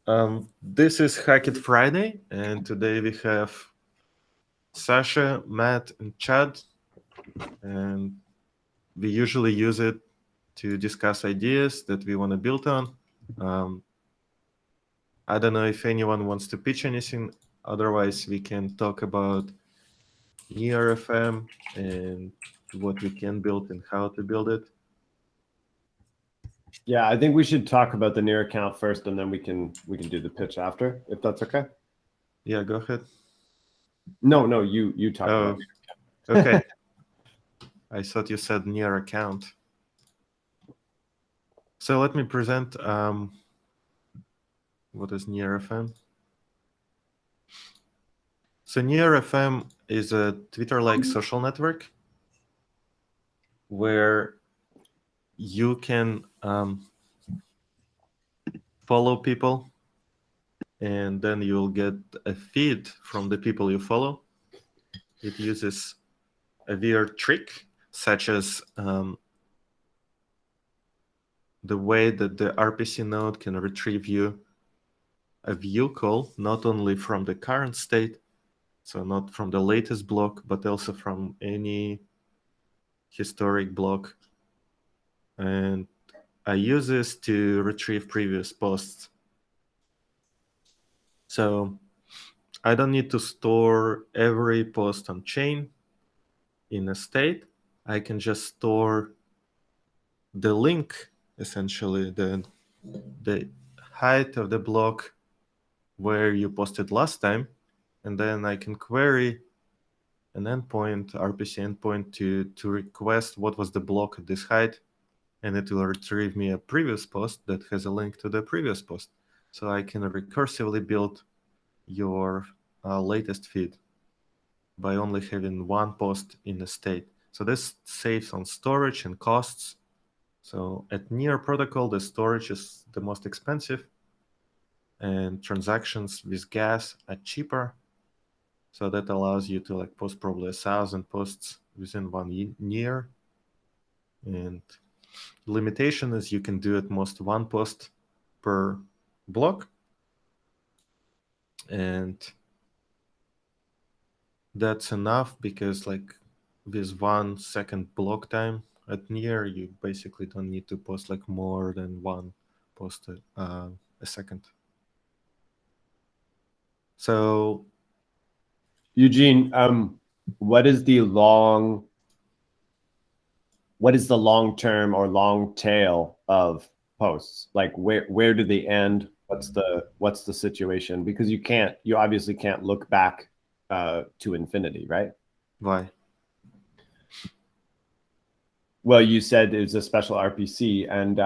This is Hack It Friday, and today we have Sasha, Matt, and Chad, and we usually use it to discuss ideas that we want to build on. Um, I don't know if anyone wants to pitch anything. Otherwise, we can talk about Near FM and what we can build and how to build it. Yeah, I think we should talk about the Near account first, and then we can do the pitch after, if that's okay. Yeah, go ahead. No, you talk about Oh, okay. I thought you said Near account. So let me present what is Near FM. So Near FM is a Twitter-like social network where you can follow people, and then you'll get a feed from the people you follow. It uses a weird trick, such as the way that the RPC node can retrieve you a view call, not only from the current state, so not from the latest block, but also from any historic block. And I use this to retrieve previous posts. So I don't need to store every post on chain in a state. I can just store the link, essentially, the height of the block where you posted last time, and then I can query an endpoint, RPC endpoint, to request what was the block at this height, and it will retrieve me a previous post that has a link to the previous post. So I can recursively build your latest feed by only having one post in a state. So this saves on storage and costs. So at Near protocol, the storage is the most expensive, and transactions with gas are cheaper. So that allows you to post probably 1,000 posts within 1 year. And limitation is you can do at most one post per block. And that's enough because with 1 second block time at Near, you basically don't need to post more than one post a second. So Eugene, what is the long term or long tail of posts? Like where do they end? What's the situation? Because you obviously can't look back to infinity, right? why? Well, you said it was a special RPC, and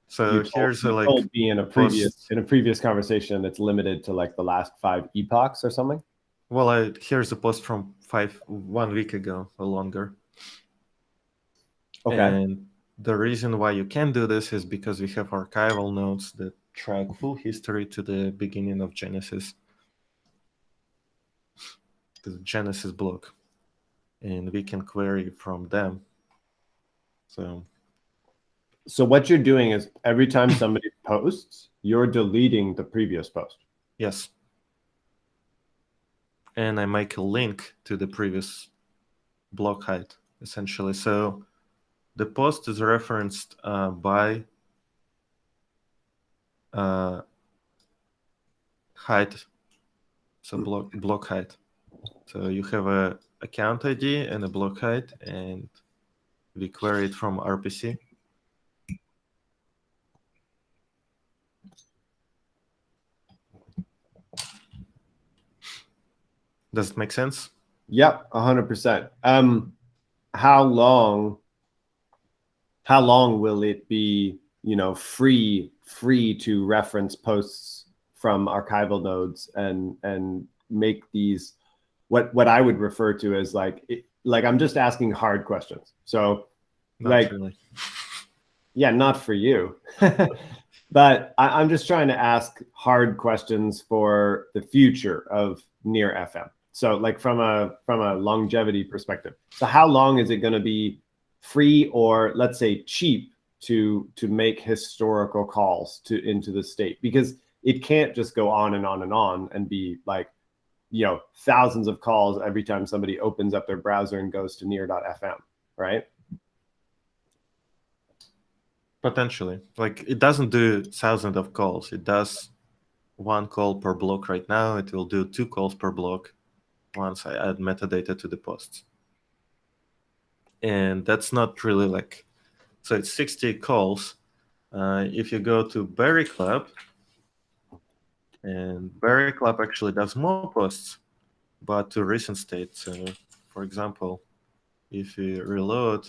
So here's you told me in a post. previous conversation it's limited to the last 5 epochs or something. Well, here's a post from 1 week ago or longer. Okay. And the reason why you can do this is because we have archival nodes that track full history to the beginning of Genesis, to the Genesis block, and we can query from them. So what you're doing is every time somebody posts, you're deleting the previous post. Yes. And I make a link to the previous block height, essentially. So the post is referenced by height, so block height. So you have a account ID and a block height, and we query it from RPC. Does it make sense? Yep, 100%. How long will it be, free to reference posts from archival nodes and make these what I would refer to as I'm just asking hard questions. So Not really. Yeah, not for you. But I'm just trying to ask hard questions for the future of Near FM. So from a longevity perspective. So how long is it going to be free, or let's say cheap, to make historical calls into the state? Because it can't just go on and on and on and be like, thousands of calls every time somebody opens up their browser and goes to near.fm, right? Potentially. Like, it doesn't do thousands of calls. It does one call per block right now. It will do 2 calls per block once I add metadata to the posts. And that's not really like, so it's 60 calls. If you go to Berry Club, and Berry Club actually does more posts, but to recent state. So, for example, if you reload,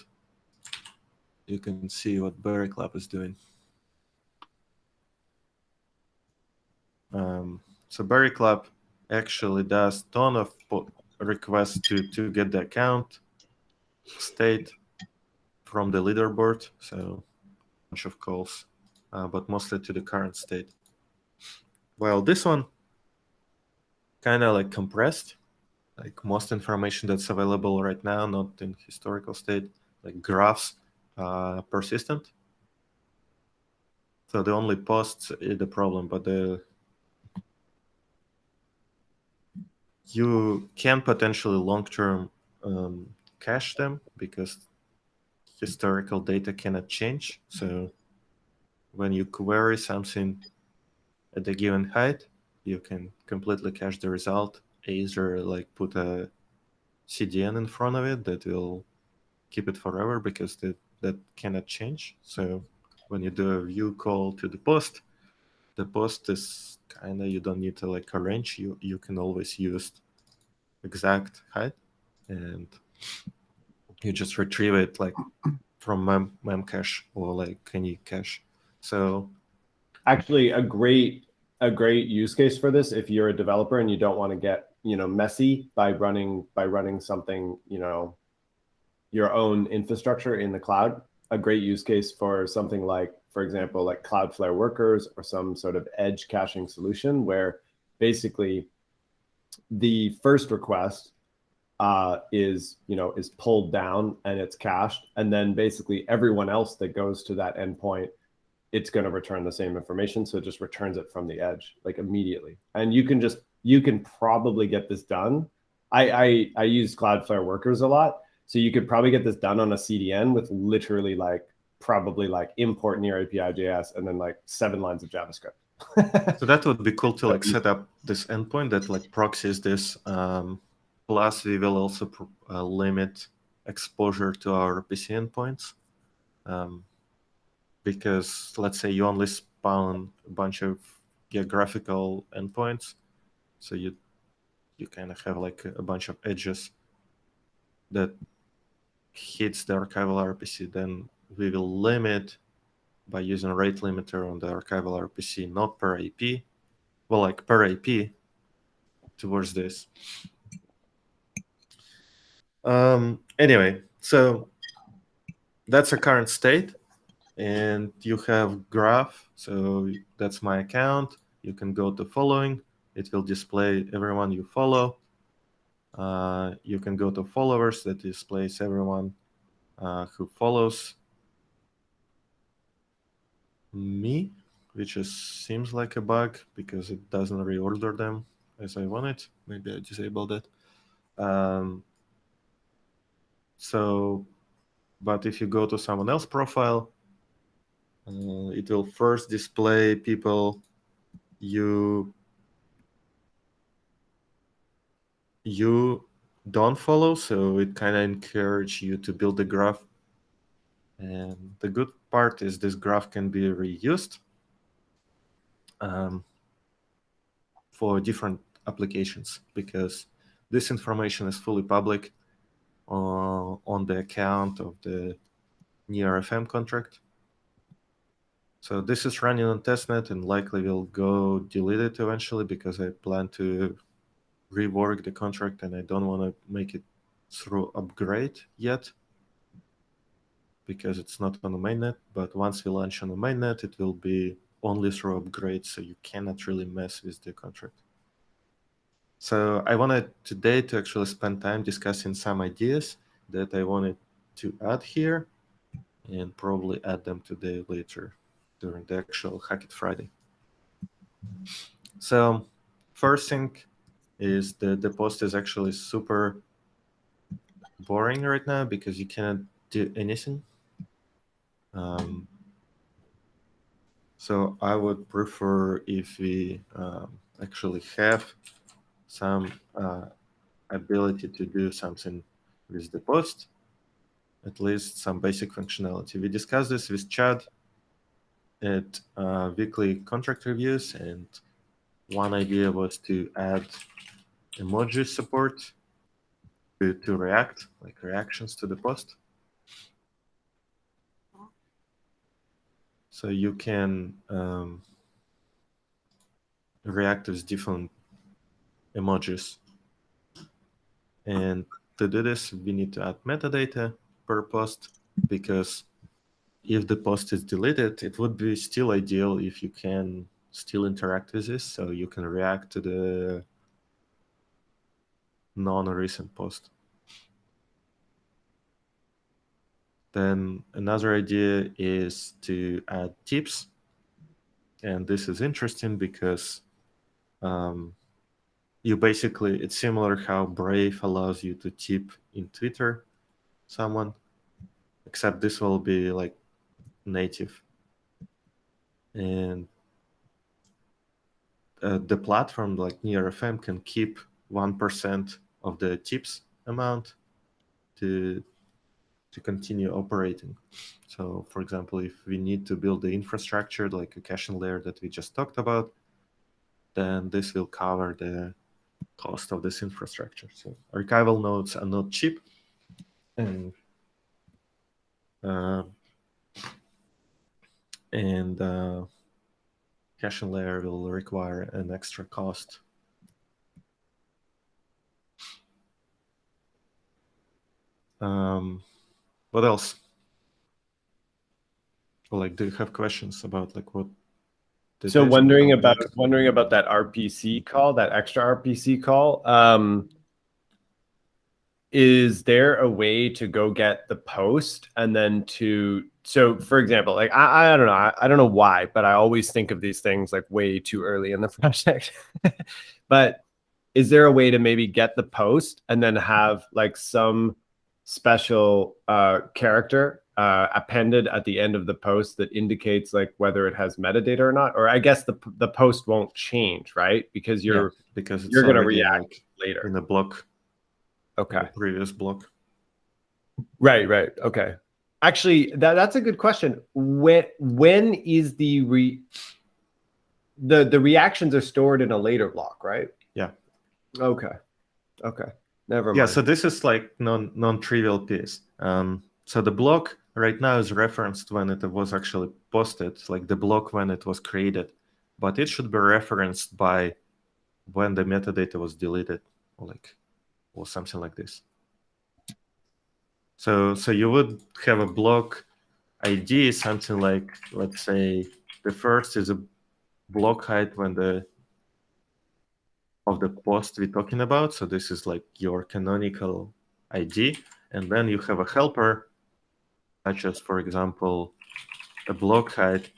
you can see what Berry Club is doing. So Berry Club actually does ton of requests to get the account state from the leaderboard. So a bunch of calls, but mostly to the current state. Well, this one kind of like compressed, like most information that's available right now, not in historical state, like graphs, persistent. So the only posts is the problem, but you can potentially long-term cache them because historical data cannot change. So when you query something at a given height, you can completely cache the result, either like put a CDN in front of it that will keep it forever because that cannot change. So when you do a view call to the post is kind of, you don't need to like arrange, you can always use exact height, and you just retrieve it like from memcache or like any cache. So actually, a great use case for this, if you're a developer and you don't want to get messy by running something, your own infrastructure in the cloud, a great use case for something like, for example, like Cloudflare Workers or some sort of edge caching solution where basically the first request is pulled down and it's cached, and then basically everyone else that goes to that endpoint, it's going to return the same information, so it just returns it from the edge like immediately. And you can probably get this done. I use Cloudflare Workers a lot, so you could probably get this done on a CDN with literally probably import near API.js and then 7 lines of JavaScript. So that would be cool to like set up this endpoint that like proxies this. Plus, we will also limit exposure to our PC endpoints, because let's say you only spawn a bunch of geographical endpoints, so you kind of have like a bunch of edges that hits the archival RPC. Then we will limit by using rate limiter on the archival RPC, not per IP, well, like per IP towards this. Anyway, so that's a current state, and you have graph. So that's my account. You can go to following. It will display everyone you follow. You can go to followers. That displays everyone who follows me, which seems like a bug because it doesn't reorder them as I want it. Maybe I disabled it. So, but if you go to someone else's profile, it will first display people you don't follow, so it kind of encourages you to build a graph. And the good part is this graph can be reused for different applications, because this information is fully public on the account of the NearFM contract. So this is running on testnet and likely will go delete it eventually because I plan to rework the contract and I don't want to make it through upgrade yet because it's not on the mainnet. But once we launch on the mainnet, it will be only through upgrade, so you cannot really mess with the contract. So I wanted today to actually spend time discussing some ideas that I wanted to add here and probably add them today later during the actual Hack It Friday. So first thing is the post is actually super boring right now because you cannot do anything. So I would prefer if we actually have some ability to do something with the post, at least some basic functionality. We discussed this with Chad at weekly contract reviews, and one idea was to add emoji support to React, like reactions to the post. So you can react with different emojis. And to do this, we need to add metadata per post, because if the post is deleted, it would be still ideal if you can still interact with this, so you can react to the non-recent post. Then another idea is to add tips. And this is interesting because you basically, it's similar how Brave allows you to tip in Twitter someone, except this will be like native. And the platform like NearFM can keep 1% of the tips amount to continue operating. So for example, if we need to build the infrastructure like a caching layer that we just talked about, then this will cover the cost of this infrastructure. So archival nodes are not cheap, and uh, caching layer will require an extra cost. What else? Like, do you have questions about like what? So wondering about that RPC call, that extra RPC call. Is there a way to go get the post and then so for example, like I don't know, I don't know why, but I always think of these things like way too early in the project. But is there a way to maybe get the post and then have like some special character appended at the end of the post that indicates like whether it has metadata or not? Or I guess the post won't change, right? Because you're going to react like later in the block. Okay. The previous block. Right. Okay. Actually, that's a good question. When is the reactions are stored in a later block, right? Yeah. Okay. Never mind. Yeah, so this is like non-trivial piece. So the block right now is referenced when it was actually posted, like the block when it was created, but it should be referenced by when the metadata was deleted, or something like this. So you would have a block ID, something like, let's say, the first is a block height when of the post we're talking about. So this is like your canonical ID. And then you have a helper, such as, for example, a block height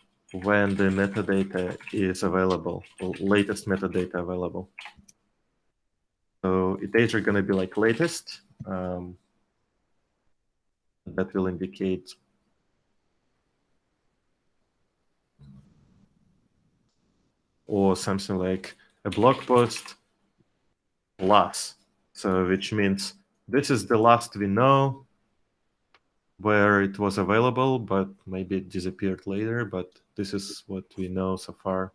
when the metadata is available, or latest metadata available. So it's either going to be like latest, that will indicate or something like a blog post last. So which means this is the last we know where it was available, but maybe it disappeared later, but this is what we know so far.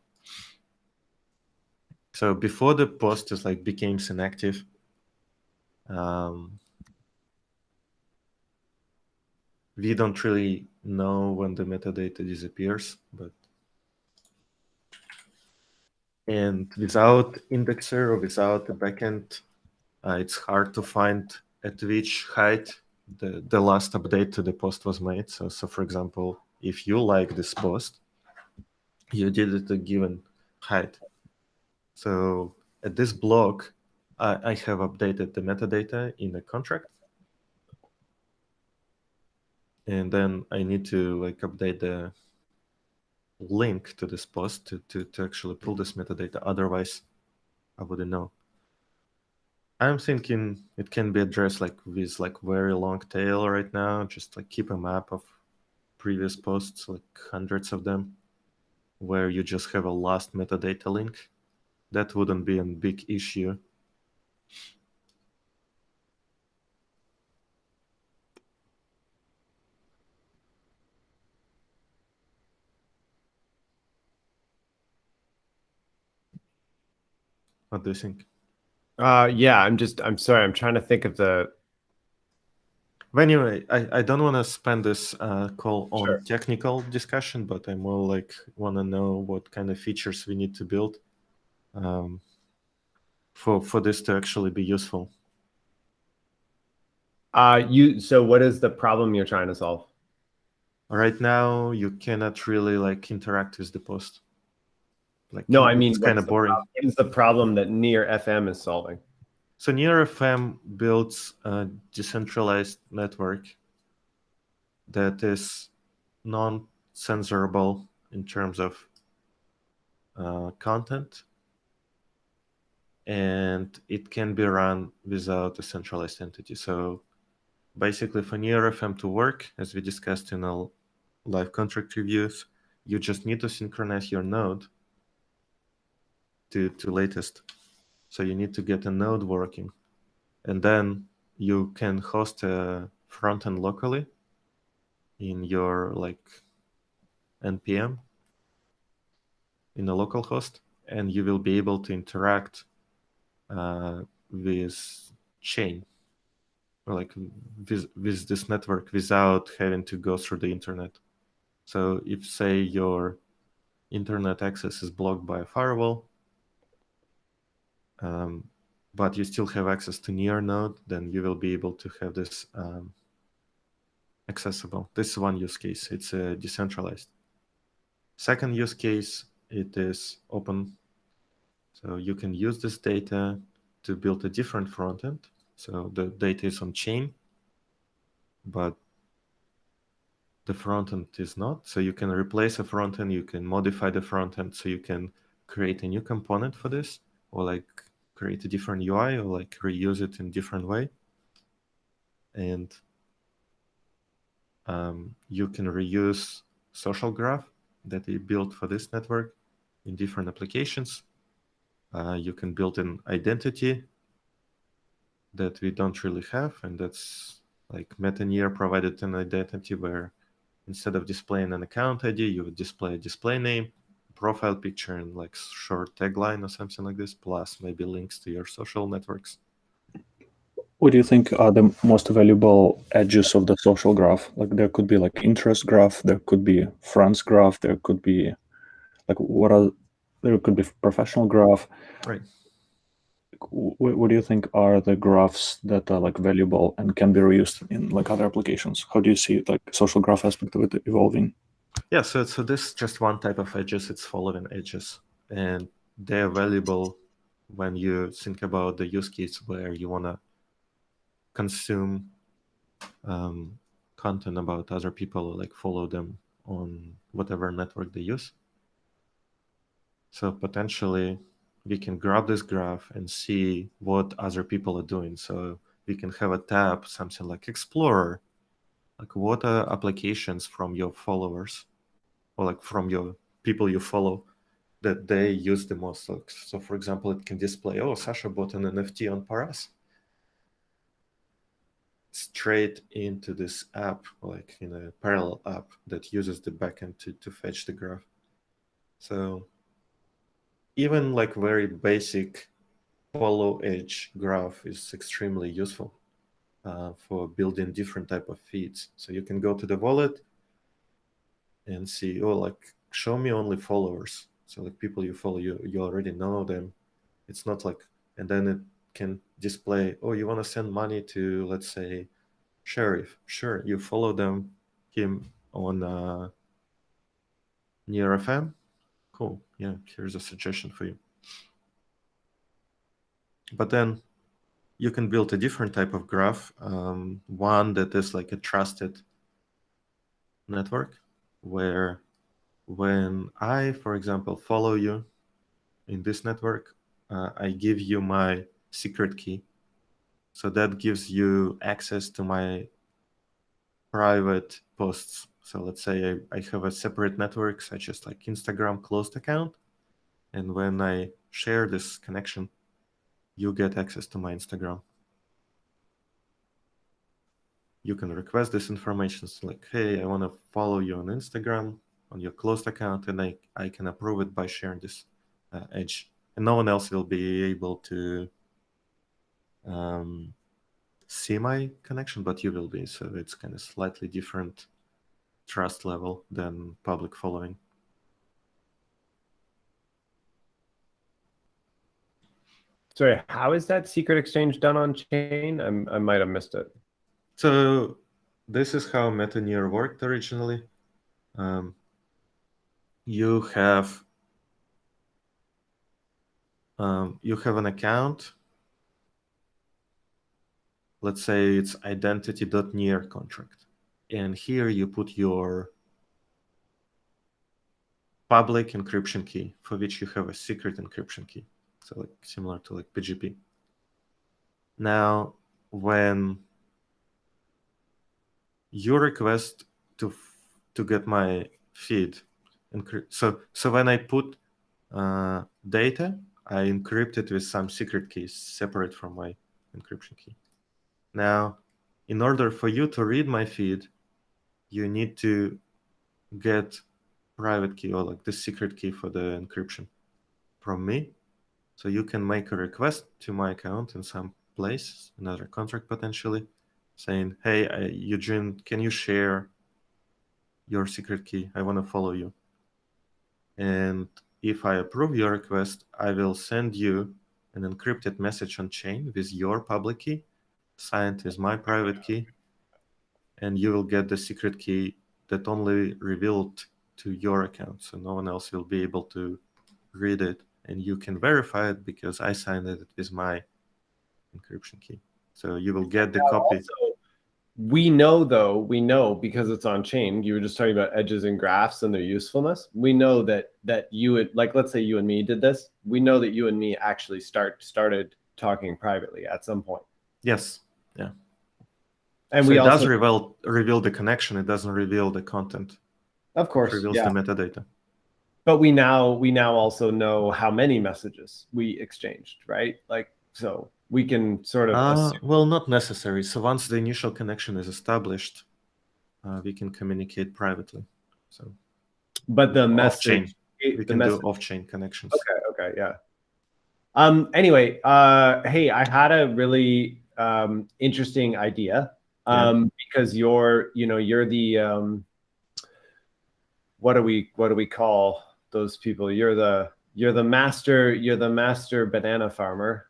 So before the post is like became inactive, we don't really know when the metadata disappears, and without indexer or without a backend, it's hard to find at which height the last update to the post was made. So for example, if you like this post, you did it at a given height. So at this block, I have updated the metadata in a contract. And then I need to like update link to this post to actually pull this metadata. Otherwise, I wouldn't know. I'm thinking it can be addressed like with like very long tail right now. Just like keep a map of previous posts, like hundreds of them, where you just have a last metadata link. That wouldn't be a big issue. What do you think? Yeah, I'm sorry. I'm trying to think of the. But anyway, I don't want to spend this call on Sure. technical discussion, but I more like want to know what kind of features we need to build for this to actually be useful. So what is the problem you're trying to solve? Right now, you cannot really like interact with the post. Like No, I it's mean, kind of boring. what is the problem that Near FM is solving? So NearFM builds a decentralized network that is non-censorable in terms of content, and it can be run without a centralized entity. So basically, for NearFM to work, as we discussed in our live contract reviews, you just need to synchronize your node to latest. So you need to get a node working, and then you can host a frontend locally in your like npm in a local host, and you will be able to interact with chain, or like with this network without having to go through the internet. So if say your internet access is blocked by a firewall, but you still have access to near node, then you will be able to have this accessible. This is one use case. It's decentralized. Second use case, it is open. So you can use this data to build a different frontend. So the data is on chain, but the frontend is not. So you can replace a frontend, you can modify the frontend, so you can create a new component for this, or like create a different UI, or like reuse it in different way. And you can reuse social graph that we built for this network in different applications. You can build an identity that we don't really have, and that's like Metaneer provided an identity where instead of displaying an account ID, you would display a display name, profile picture, and like short tagline or something like this, plus maybe links to your social networks. What do you think are the most valuable edges of the social graph? Like there could be like interest graph, there could be friends graph, there could be like there could be professional graph. Right. What do you think are the graphs that are like valuable and can be reused in like other applications? How do you see like social graph aspect of it evolving? Yeah, so this is just one type of edges. It's following edges, and they're valuable when you think about the use case where you want to consume content about other people, like follow them on whatever network they use. So potentially we can grab this graph and see what other people are doing. So we can have a tab, something like Explorer, like what are applications from your followers, or like from your people you follow, that they use the most. So for example, it can display, oh, Sasha bought an NFT on Paras, straight into this app, like in a parallel app that uses the backend to fetch the graph. So even like very basic follow edge graph is extremely useful for building different type of feeds. So you can go to the wallet and see, oh, like show me only followers. So like people you follow, you already know them. It's not like, and then it can display, oh, you want to send money to, let's say, Sheriff. Sure, you follow him on Near FM. Cool. Yeah, here's a suggestion for you. But then you can build a different type of graph, one that is like a trusted network, where when I, for example, follow you in this network, I give you my secret key. So that gives you access to my private posts. So let's say I have a separate network, such as like Instagram closed account. And when I share this connection, you get access to my Instagram. You can request this information. It's like, hey, I want to follow you on Instagram on your closed account, and I can approve it by sharing this edge. And no one else will be able to see my connection, but you will be. So it's kind of slightly different trust level than public following. Sorry, how is that secret exchange done on chain? I might have missed it. So this is how MetaNear worked originally. You have an account. Let's say it's identity.near contract. And here you put your public encryption key for which you have a secret encryption key. So like similar to like PGP. Now, when you request to get my feed, so when I put data, I encrypt it with some secret keys separate from my encryption key. Now, in order for you to read my feed, you need to get private key or like the secret key for the encryption from me. So you can make a request to my account in some place, another contract potentially, saying, hey, Eugene, can you share your secret key? I want to follow you. And if I approve your request, I will send you an encrypted message on chain with your public key, signed with my private key, and you will get the secret key that only revealed to your account. So no one else will be able to read it, and you can verify it because I signed it with my encryption key. So you will get the copy. Also, we know because it's on chain. You were just talking about edges and graphs and their usefulness. We know that you would, like, let's say you and me did this. We know that you and me actually started talking privately at some point. Yes. Yeah. And so we it also does reveal the connection. It doesn't reveal the content. Of course, It reveals the metadata. But we now also know how many messages we exchanged, right? Like, so we can sort of assume. Well, not necessary. So once the initial connection is established, we can communicate privately. So, but the off-chain. message, We can do off-chain connections. Okay, yeah. Anyway, hey, I had a really interesting idea. Because you're the what do we call those people? You're the master banana farmer.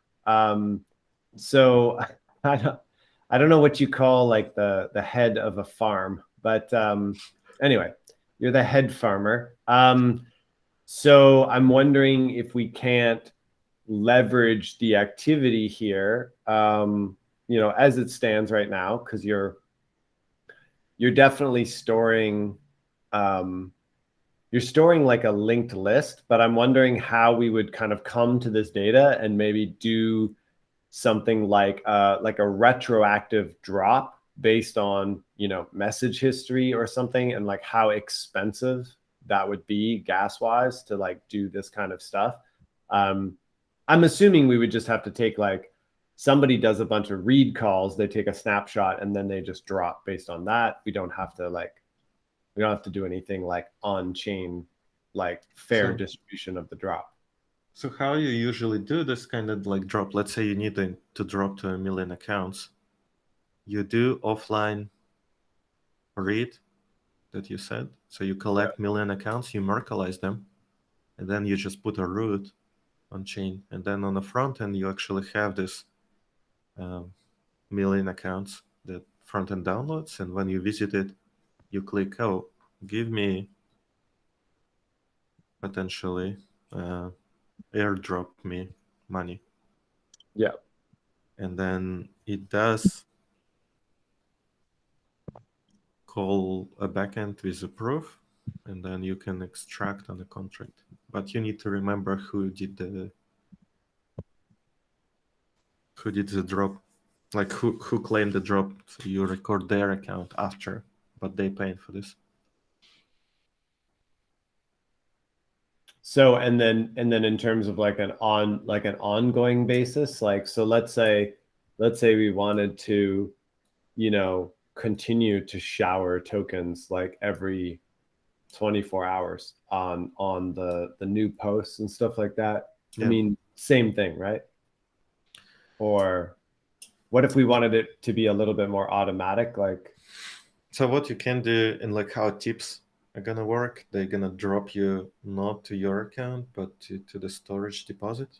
So I don't know what you call like the head of a farm, but anyway, you're the head farmer. So I'm wondering if we can't leverage the activity here, as it stands right now, because you're definitely storing. You're storing like a linked list, but I'm wondering how we would kind of come to this data and maybe do something like a retroactive drop based on message history or something, and like how expensive that would be gas wise to like do this kind of stuff. I'm assuming we would just have to take like somebody does a bunch of read calls, they take a snapshot and then they just drop based on that. We don't have to do anything like on-chain, like fair distribution of the drop. So how you usually do this kind of like drop? Let's say you need to drop to 1 million accounts. You do offline read that you said. So you collect million accounts, you Merkleize them, and then you just put a root on chain. And then on the front end, you actually have this million accounts that front end downloads. And when you visit it, you click, oh, give me potentially airdrop me money. Yeah. And then it does call a backend with a proof. and then you can extract on the contract. But you need to remember who did the drop, like who claimed the drop. So you record their account after, but they paying for this. So and then in terms of like an ongoing basis, like, so let's say we wanted to, continue to shower tokens like every 24 hours on the new posts and stuff like that. Yeah. I mean, same thing, right? Or what if we wanted it to be a little bit more automatic, like? So what you can do, and like how tips are gonna work, they're gonna drop you not to your account, but to the storage deposit.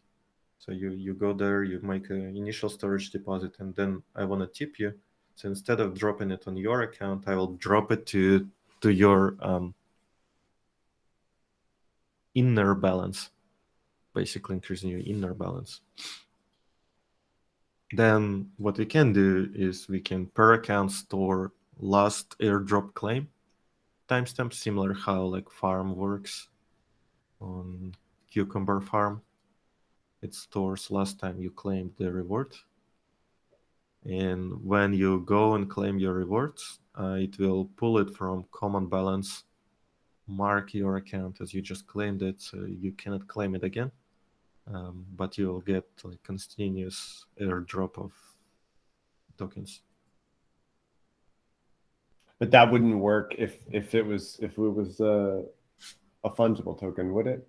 So you go there, you make an initial storage deposit, and then I want to tip you. So instead of dropping it on your account, I will drop it to your inner balance, basically increasing your inner balance. Then what we can do is we can per account store last airdrop claim timestamp, similar how like farm works on Cucumber Farm. It stores last time you claimed the reward. And when you go and claim your rewards, it will pull it from common balance, mark your account as you just claimed it, so you cannot claim it again. But you will get like continuous airdrop of tokens. But that wouldn't work if it was a fungible token, would it?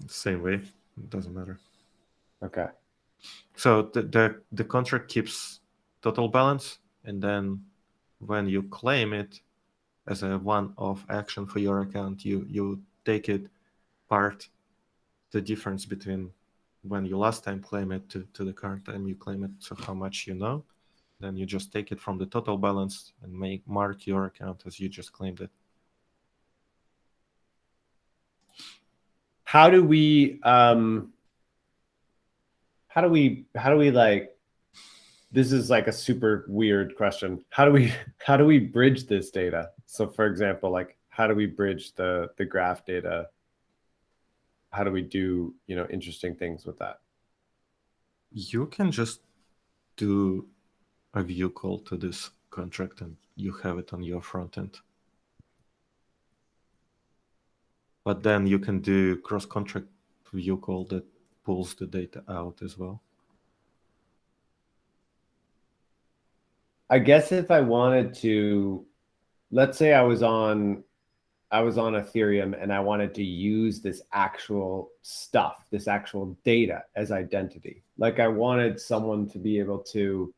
Same way, it doesn't matter. Okay. So the contract keeps total balance, and then when you claim it as a one-off action for your account, you take it part the difference between when you last time claim it to the current time you claim it, so how much you know. Then you just take it from the total balance and mark your account as you just claimed it. How do we like, this is like a super weird question. How do we bridge this data? So for example, like, how do we bridge the graph data? How do we do, interesting things with that? You can just do a view call to this contract and you have it on your front end. But then you can do cross-contract view call that pulls the data out as well. I guess if I wanted to, let's say I was on Ethereum and I wanted to use this actual stuff, this actual data as identity. Like, I wanted someone to be able to,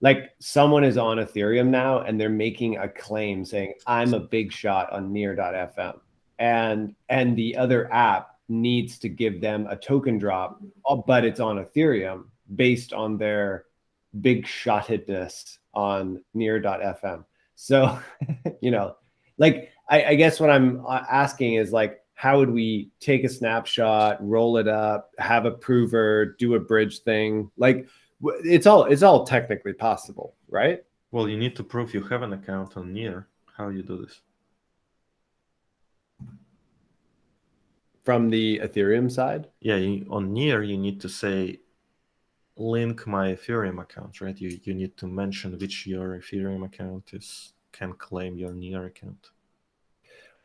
like, someone is on Ethereum now and they're making a claim saying, I'm a big shot on near.fm. And the other app needs to give them a token drop, but it's on Ethereum based on their big shotedness on near.fm. So, like, I guess what I'm asking is, like, how would we take a snapshot, roll it up, have a prover, do a bridge thing? Like, it's all technically possible, right? Well, you need to prove you have an account on Near. How you do this? From the Ethereum side? Yeah, on Near, you need to say, link my Ethereum account, right? You need to mention which your Ethereum account can claim your Near account.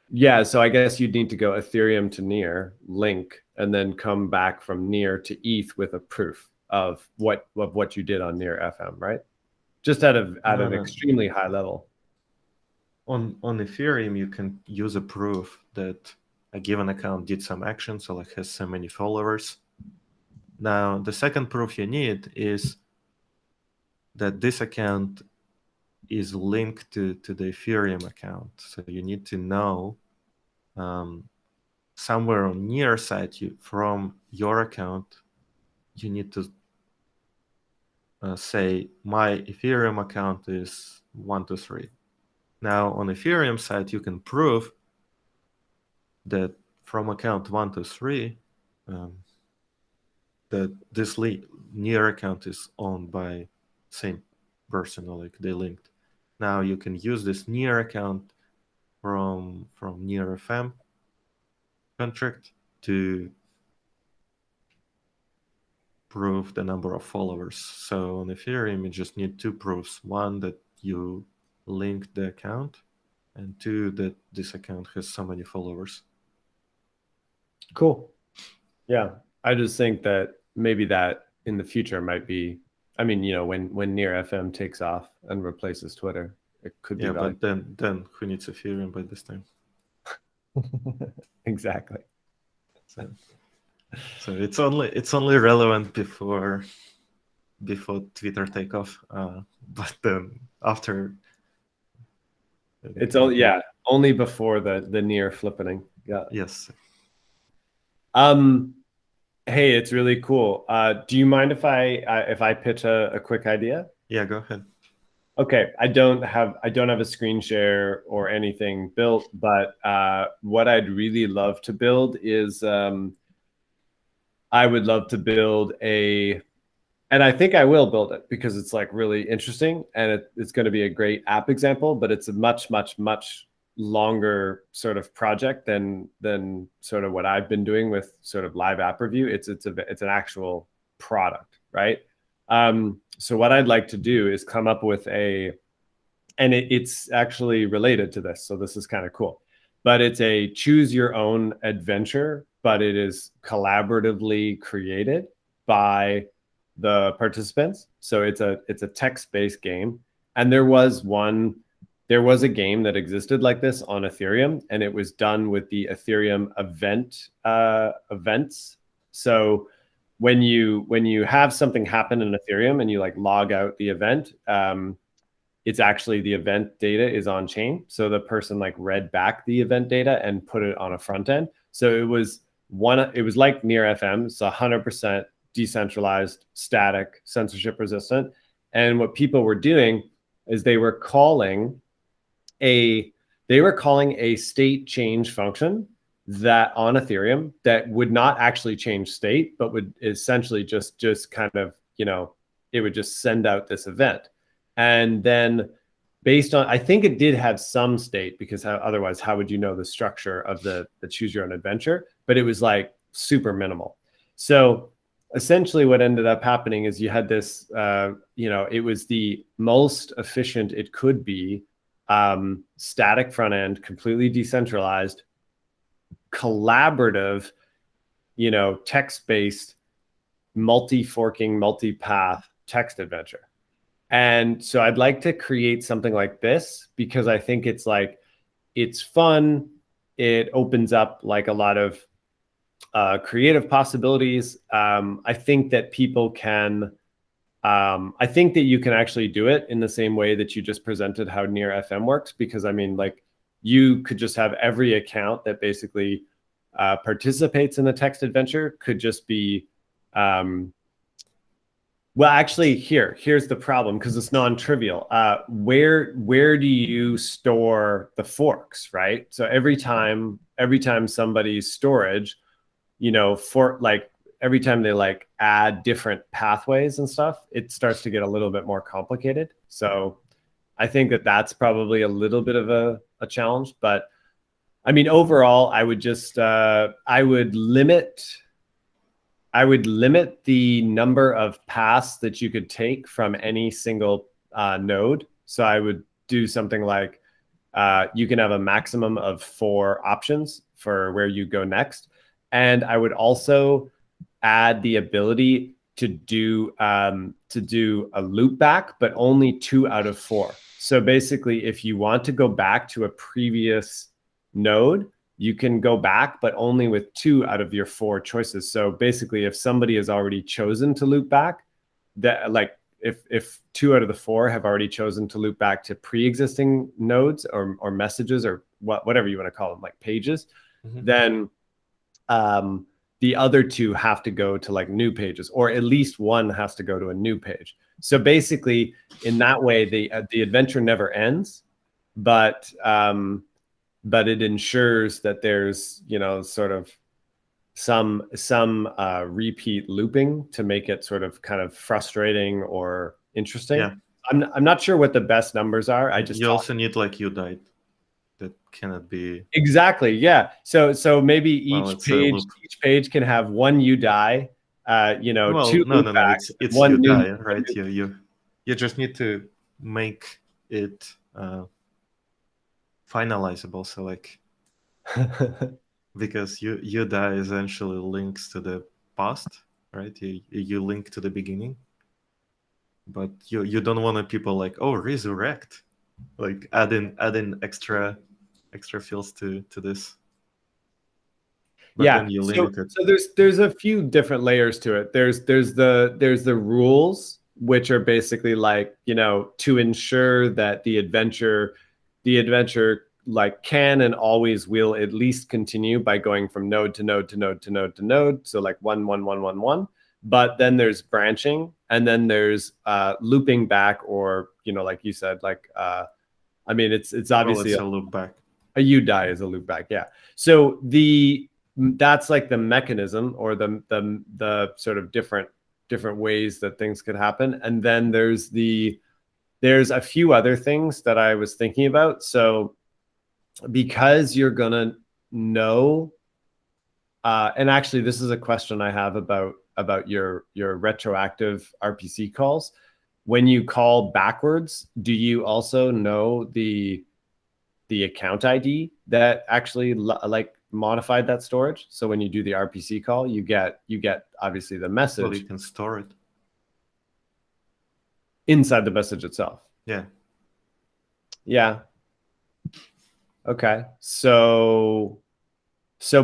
Yeah, so I guess you'd need to go Ethereum to Near, link, and then come back from Near to ETH with a proof of what you did on Near FM, right? Just at an extremely high level. On Ethereum, you can use a proof that a given account did some action, so like has so many followers. Now, the second proof you need is that this account is linked to the Ethereum account. So you need to know somewhere on Near side from your account, you need to say my Ethereum account is 123. Now on Ethereum side, you can prove that from account 123, that this Near account is owned by same person, or like they linked. Now you can use this Near account from near FM contract to prove the number of followers. So on Ethereum, you just need two proofs. One, that you link the account, and two, that this account has so many followers. Cool. Yeah. I just think that maybe that in the future might be, I mean, you know, when Near FM takes off and replaces Twitter, it could be Yeah, valuable. but then who needs Ethereum by this time? Exactly. So it's only relevant before Twitter take off, but then after it's only before the near flippening. Yeah. Yes. Hey, it's really cool. Do you mind if I pitch a quick idea? Yeah, go ahead. Okay, I don't have a screen share or anything built, but what I'd really love to build is I would love to build and I think I will build it because it's like really interesting and it's going to be a great app example, but it's a much, much, much longer sort of project than sort of what I've been doing with sort of live app review. It's an actual product, right? So what I'd like to do is come up with and it's actually related to this. So this is kind of cool, but it's a choose your own adventure, but it is collaboratively created by the participants. So it's a text-based game. And there was a game that existed like this on Ethereum, and it was done with the Ethereum events. So when you have something happen in Ethereum and you like log out the event, it's actually the event data is on chain. So the person like read back the event data and put it on a front end. So it was like Near FM. It's 100% decentralized, static, censorship resistant. And what people were doing is they were calling a state change function that on Ethereum that would not actually change state, but would essentially just kind of, you know, it would just send out this event. And then based on, I think it did have some state, because otherwise how would you know the structure of the choose your own adventure? But it was like super minimal. So essentially what ended up happening is you had this, you know, it was the most efficient it could be, static front end, completely decentralized, collaborative, you know, text-based, multi-forking, multi-path text adventure. And so I'd like to create something like this because I think it's like, it's fun. It opens up like a lot of creative possibilities. I think that people can, I think that you can actually do it in the same way that you just presented how Near FM works, because I mean, like, you could just have every account that basically participates in the text adventure could just be, well, actually, here's the problem, because it's non-trivial. Where do you store the forks, right? So every time somebody's storage, you know, for like every time they like add different pathways and stuff, it starts to get a little bit more complicated. So I think that that's probably a little bit of a challenge. But I mean, overall, I would just I would limit the number of paths that you could take from any single node. So I would do something like you can have a maximum of 4 options for where you go next. And I would also add the ability to do a loop back, but only 2 out of 4. So basically, if you want to go back to a previous node, you can go back, but only with 2 out of your 4 choices. So basically, if somebody has already chosen to loop back, that like if 2 out of the 4 have already chosen to loop back to pre-existing nodes or messages or whatever you want to call them, like pages, then the other 2 have to go to like new pages, or at least one has to go to a new page. So basically, in that way, the adventure never ends, but it ensures that there's, you know, sort of some repeat looping to make it sort of kind of frustrating or interesting. Yeah. I'm not sure what the best numbers are. I just also need like you died. that cannot be. Exactly. Yeah. So maybe Well, each it's a loop. page can have one UDI, Well, two no, loopbacks, it's one you new. die, right? You just need to make it finalizable. So like, because you die essentially links to the past, right? You link to the beginning, but you don't want people like, oh, resurrect, like add in extra fields to this. But Yeah. then you So limit it. there's a few different layers to it. There's the rules, which are basically like, to ensure that the adventure like can and always will at least continue by going from node to node to node to node to node. So like 1 1 1 1 1. But then there's branching, and then there's looping back, or like you said, like I mean, it's obviously It's a loop back. a UDI is a loop back. Yeah. So that's like the mechanism, or the sort of different ways that things could happen. And then there's a few other things that I was thinking about. So because you're gonna know, and actually this is a question I have about your retroactive RPC calls. When you call backwards, do you also know the account ID that actually like modified that storage? So when you do the RPC call, you get obviously the message. Well, you can store it inside the message itself. Yeah. Yeah. Okay. So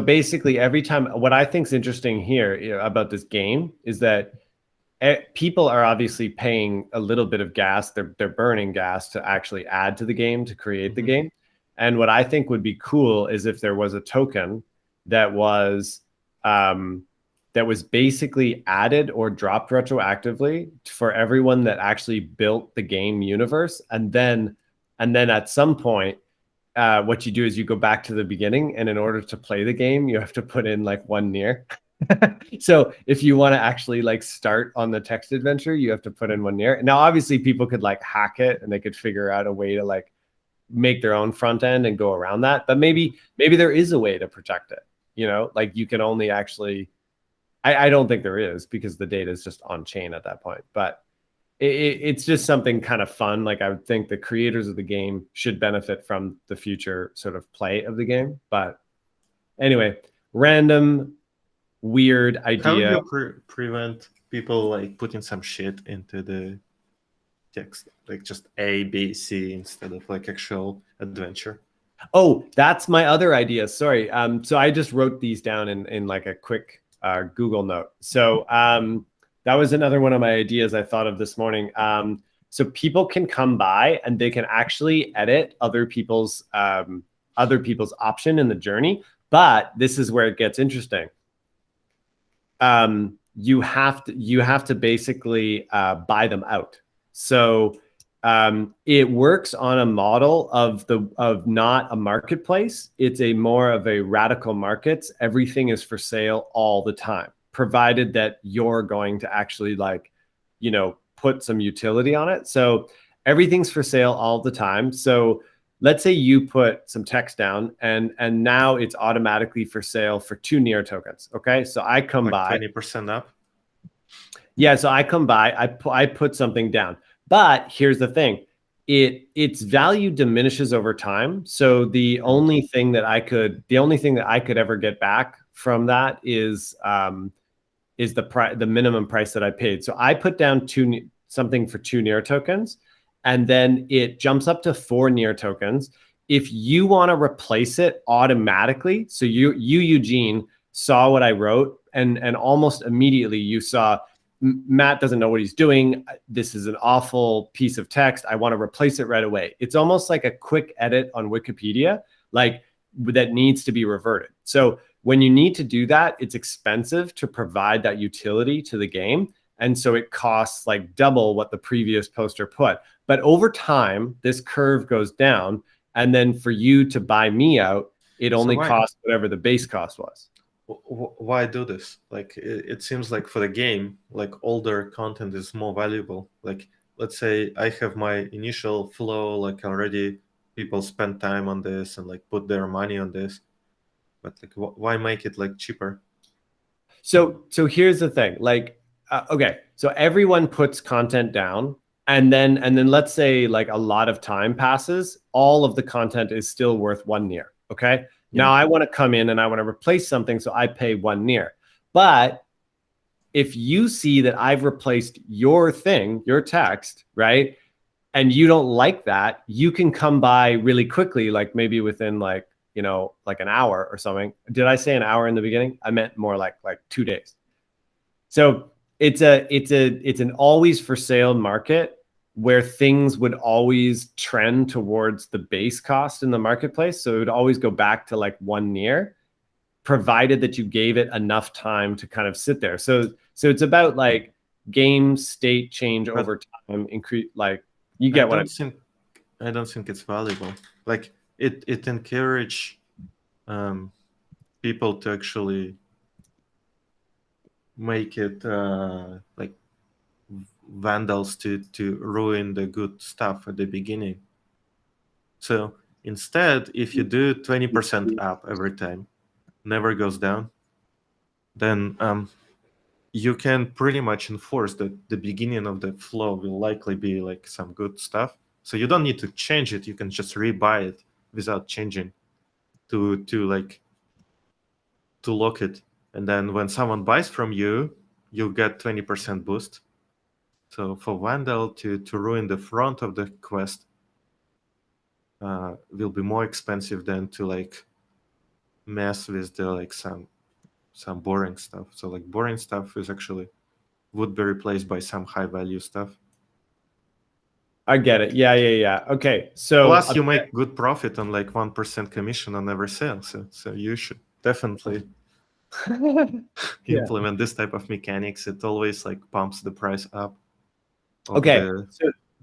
basically every time, what I think is interesting here about this game is that people are obviously paying a little bit of gas. They're burning gas to actually add to the game, to create the game. And what I think would be cool is if there was a token that was basically added or dropped retroactively for everyone that actually built the game universe. And then at some point, what you do is you go back to the beginning, and in order to play the game, you have to put in like one near. So if you want to actually like start on the text adventure, you have to put in one near. Now, obviously, people could like hack it, and they could figure out a way to like make their own front end and go around that. But maybe there is a way to protect it. Like you can only actually. I don't think there is, because the data is just on chain at that point. But it's just something kind of fun. Like I would think the creators of the game should benefit from the future sort of play of the game. But anyway, random, weird idea. How do you prevent people like putting some shit into the text, like just A, B, C instead of like actual adventure? Oh, that's my other idea. Sorry. So I just wrote these down in like a quick Google note. So that was another one of my ideas I thought of this morning. So people can come by and they can actually edit other people's option in the journey. But this is where it gets interesting. You have to basically buy them out. So it works on a model of not a marketplace. It's a more of a radical markets. Everything is for sale all the time, provided that you're going to actually put some utility on it. So everything's for sale all the time. So let's say you put some text down, and now it's automatically for sale for 2 near tokens. Okay, so I come by 20% up. Yeah, so I come by, I put something down. But here's the thing. Its value diminishes over time. So the only thing that I could ever get back from that is the minimum price that I paid. So I put down something for 2 near tokens, and then it jumps up to 4 near tokens. If you want to replace it automatically, so you Eugene saw what I wrote, and almost immediately you saw, Matt doesn't know what he's doing. This is an awful piece of text. I want to replace it right away. It's almost like a quick edit on Wikipedia, like that needs to be reverted. So when you need to do that, it's expensive to provide that utility to the game. And so it costs like double what the previous poster put. But over time, this curve goes down. And then for you to buy me out, it only costs whatever the base cost was. Why do this? Like it seems like for the game, like older content is more valuable. Like let's say I have my initial flow like already people spend time on this and like put their money on this, but like why make it like cheaper? So here's the thing, like, okay, so everyone puts content down, and then let's say like a lot of time passes, all of the content is still worth 1 near. Okay. Yeah. Now I want to come in and I want to replace something, so I pay 1 near. But if you see that I've replaced your thing, your text, right, and you don't like that, you can come by really quickly, like maybe within like, you know, like an hour or something. Did I say an hour in the beginning? I meant more like 2 days. So it's an always for sale market where things would always trend towards the base cost in the marketplace. So it would always go back to like 1 near, provided that you gave it enough time to kind of sit there. So it's about like game state change But over time, increase, like, you get what I don't think it's valuable. Like it encourage people to actually make it like vandals to ruin the good stuff at the beginning. So instead, if you do 20% up every time, never goes down, then you can pretty much enforce that the beginning of the flow will likely be like some good stuff. So you don't need to change it. You can just rebuy it without changing to like to lock it. And then when someone buys from you, you get 20% boost. So for Vandal to ruin the front of the quest will be more expensive than to like mess with the like some boring stuff. So like boring stuff is actually would be replaced by some high value stuff. I get it. Yeah. Okay. So Plus, you make good profit on like 1% commission on every sale. So you should definitely implement this type of mechanics. It always like pumps the price up. Okay.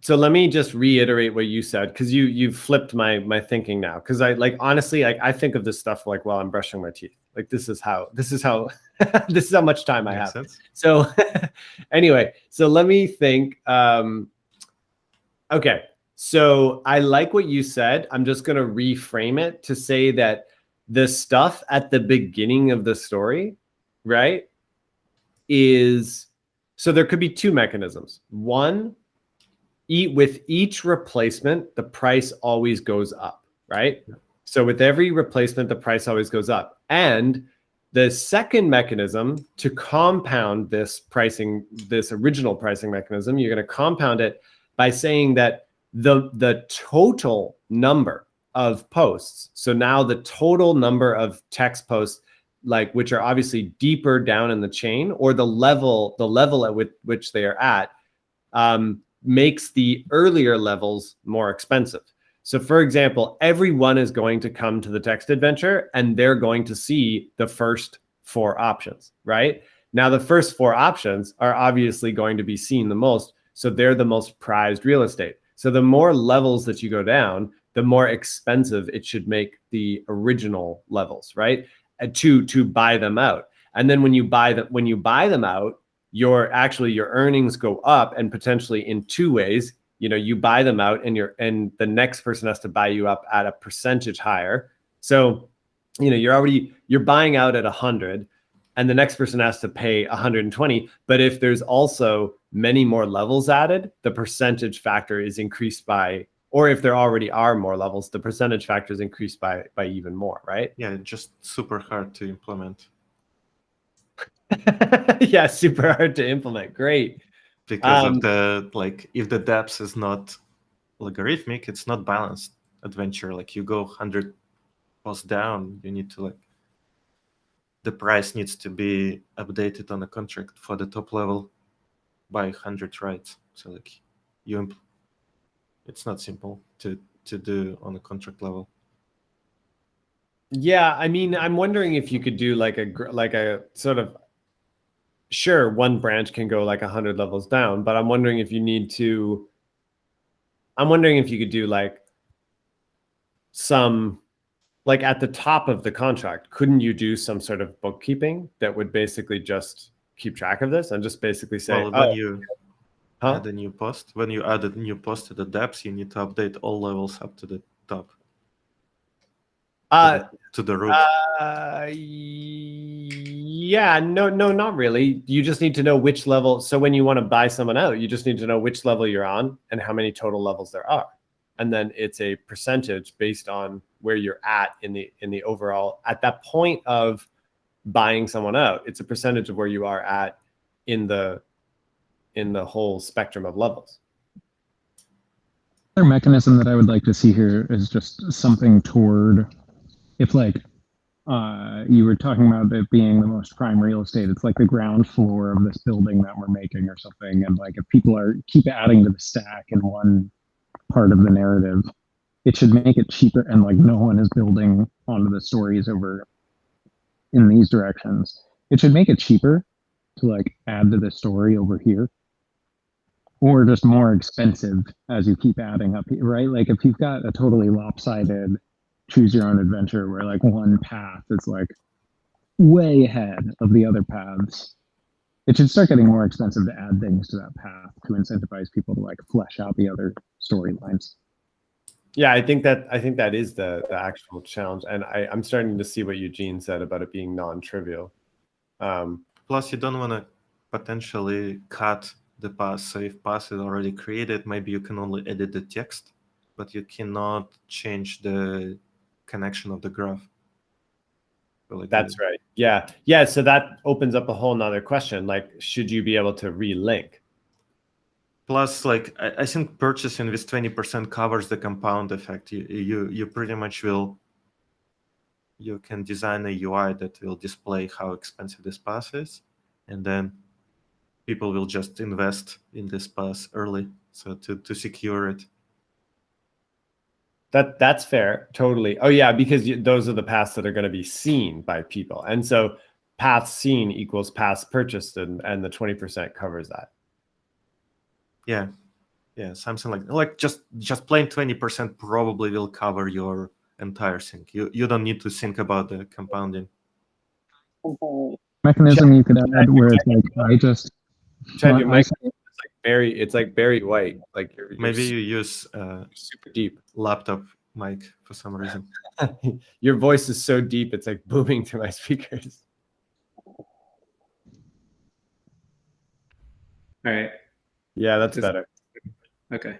So let me just reiterate what you said, because you've flipped my thinking now. Because I like, honestly, like, I think of this stuff like while I'm brushing my teeth. Like this is how this is how much time I have. Sense. So anyway, so let me think. Okay. So I like what you said. I'm just going to reframe it to say that the stuff at the beginning of the story, right, is, so there could be 2 mechanisms. One, with each replacement, the price always goes up, right? So with every replacement, the price always goes up. And the second mechanism to compound this pricing, this original pricing mechanism, you're going to compound it by saying that the total number of posts, so now the total number of text posts, like, which are obviously deeper down in the chain, or the level at which they are at, makes the earlier levels more expensive. So for example, everyone is going to come to the text adventure and they're going to see the first 4 options, right? Now the first 4 options are obviously going to be seen the most, so they're the most prized real estate. So the more levels that you go down, the more expensive it should make the original levels, right? To buy them out. And then when you buy them out, your earnings go up, and potentially in 2 ways. You know, you buy them out and the next person has to buy you up at a percentage higher. So, you know, you're buying out at 100 and the next person has to pay 120. But if there's also many more levels added, the percentage factor is increased by, or if there already are more levels, the percentage factor is increased by even more, right? Yeah, just super hard to implement. Yeah, super hard to implement. Great. Because of the, like, if the depth is not logarithmic, it's not balanced adventure. Like you go 100 posts down, you need to, like, the price needs to be updated on the contract for the top level by 100 rights. So like it's not simple to do on a contract level. Yeah, I mean, I'm wondering if you could do like a sort of, sure, one branch can go like 100 levels down, but I'm wondering if you could do like some, like at the top of the contract, couldn't you do some sort of bookkeeping that would basically just keep track of this and just basically say, well, when you add a new post, to the depths, you need to update all levels up to the top? Uh, to the root? Yeah, no, not really. You just need to know which level. So when you want to buy someone out, you just need to know which level you're on and how many total levels there are. And then it's a percentage based on where you're at in the overall, at that point of buying someone out, it's a percentage of where you are at in the whole spectrum of levels. Another mechanism that I would like to see here is just something toward, if like you were talking about it being the most prime real estate, it's like the ground floor of this building that we're making or something. And like if people keep adding to the stack in one part of the narrative, it should make it cheaper, and like no one is building onto the stories over in these directions. It should make it cheaper to like add to the story over here, or just more expensive as you keep adding up, right? Like if you've got a totally lopsided choose your own adventure where like one path is like way ahead of the other paths, it should start getting more expensive to add things to that path to incentivize people to like flesh out the other storylines. Yeah, I think that is the actual challenge, and I'm starting to see what Eugene said about it being non-trivial. Plus, you don't want to potentially cut the path. So if path is already created, maybe you can only edit the text, but you cannot change the connection of the graph. Like that's right. Yeah. So that opens up a whole nother question. Like, should you be able to relink? Plus, like I think purchasing with 20% covers the compound effect. You pretty much will. You can design a UI that will display how expensive this pass is, and then people will just invest in this pass early, so to secure it. That's fair, totally. Oh yeah, because those are the paths that are going to be seen by people, and so paths seen equals paths purchased, and the 20% covers that. Yeah, something like just plain 20% probably will cover your entire thing. You don't need to think about the compounding mechanism. You could add where it's like Chad, it's like Barry White. Like maybe you use super deep laptop mic for some reason. Your voice is so deep it's like booming through my speakers. All right. Yeah, that's better. Okay.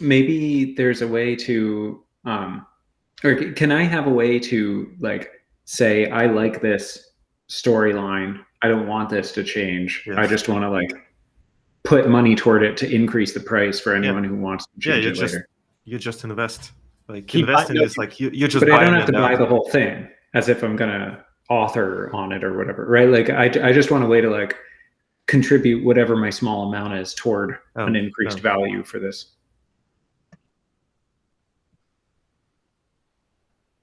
Maybe there's a way to, or can I have a way to like say, I like this storyline. I don't want this to change. Yes. I just want to like put money toward it to increase the price for anyone who wants to change it later. You just invest. Like investing is like you just. But I don't have to buy the whole thing as if I'm gonna author on it or whatever, right? Like I just want a way to like contribute whatever my small amount is toward an increased value for this.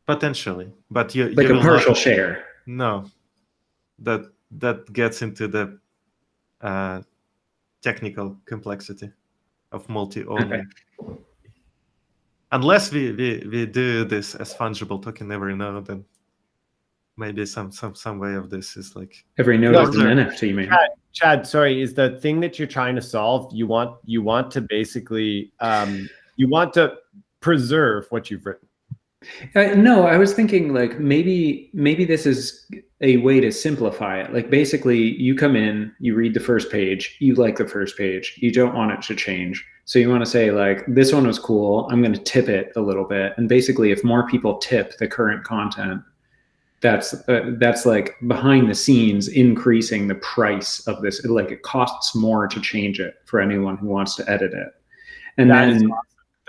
Potentially, but you like a partial share. No, that gets into the technical complexity of multi-owning. Okay. Unless we do this as fungible token every node, then maybe some way of this is like every node is an NFT. Maybe. Chad, sorry, is the thing that you're trying to solve? You want to basically you want to preserve what you've written. No, I was thinking like maybe this is a way to simplify it. Like basically you come in, you read the first page, you like the first page, you don't want it to change. So you want to say like, this one was cool, I'm going to tip it a little bit. And basically if more people tip the current content, that's like behind the scenes increasing the price of this. Like it costs more to change it for anyone who wants to edit it. And then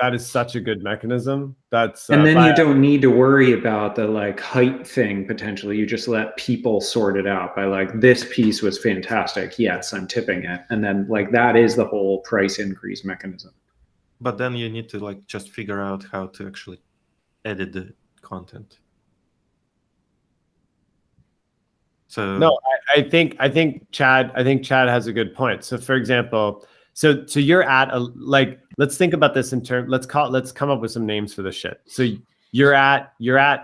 that is such a good mechanism. And then you don't need to worry about the like height thing potentially. You just let people sort it out by like, this piece was fantastic. Yes, I'm tipping it. And then like that is the whole price increase mechanism. But then you need to like just figure out how to actually edit the content. So no, I think Chad has a good point. So for example, so you're at a like, let's think about this in terms, let's come up with some names for this shit. So you're at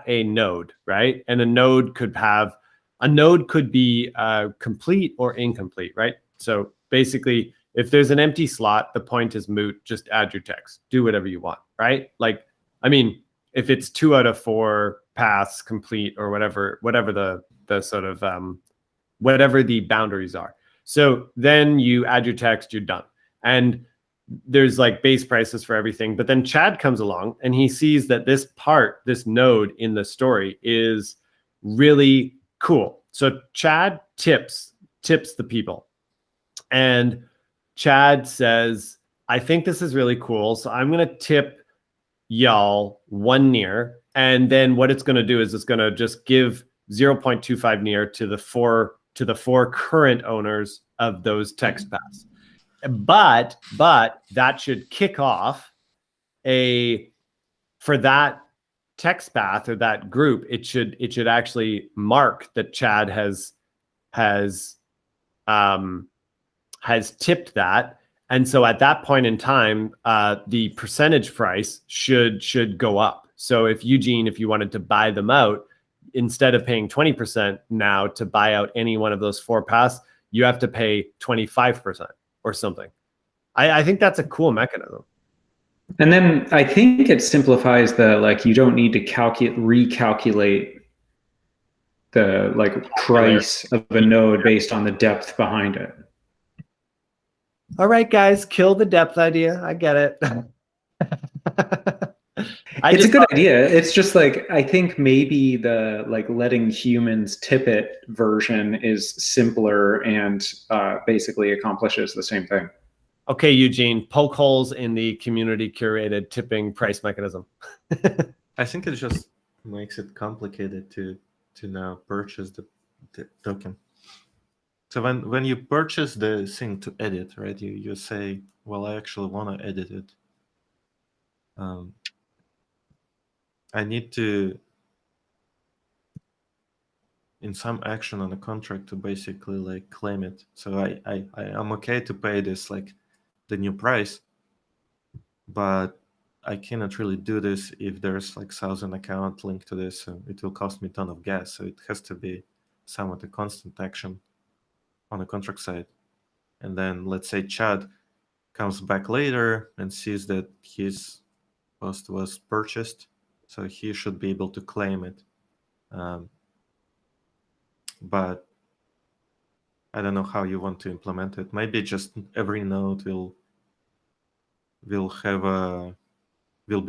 a node, right? And a node could be complete or incomplete, right? So basically if there's an empty slot, the point is moot, just add your text, do whatever you want. right? Like, I mean, if it's 2 out of 4 paths complete or whatever the sort of whatever the boundaries are. So then you add your text, you're done. And there's like base prices for everything. But then Chad comes along and he sees that this node in the story is really cool. So Chad tips the people. And Chad says, I think this is really cool. So I'm going to tip y'all 1 near. And then what it's going to do is it's going to just give 0.25 near to the four current owners of those text paths. But that should kick off for that text path or that group, it should actually mark that Chad has tipped that. And so at that point in time, the percentage price should go up. So if Eugene, if you wanted to buy them out, instead of paying 20% now to buy out any one of those 4 paths, you have to pay 25% or something. I think that's a cool mechanism. And then I think it simplifies the, like, you don't need to recalculate the like price of a node based on the depth behind it. All right, guys, kill the depth idea. I get it. It's a good idea. It's just like, I think maybe the like letting humans tip it version is simpler and basically accomplishes the same thing. Okay, Eugene, poke holes in the community curated tipping price mechanism. I think it just makes it complicated to now purchase the token. So when you purchase the thing to edit, right, you say, well, I actually want to edit it. I need to, in some action on the contract, to basically like claim it. So I'm okay to pay this, like the new price, but I cannot really do this if there's like 1,000 account linked to this. So it will cost me a ton of gas. So it has to be somewhat a constant action on the contract side. And then let's say Chad comes back later and sees that his post was purchased, so he should be able to claim it. But I don't know how you want to implement it. Maybe just every node will be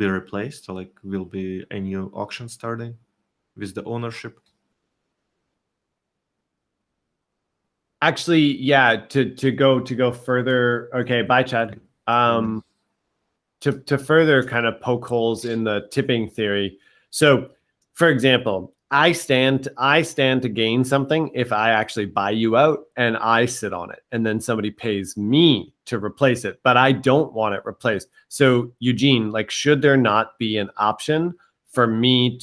replaced, or like will be a new auction starting with the ownership. Actually, yeah, to go further. Okay, bye, Chad. To further kind of poke holes in the tipping theory. So, for example, I stand to gain something if I actually buy you out and I sit on it, and then somebody pays me to replace it, but I don't want it replaced. So, Eugene, like, should there not be an option for me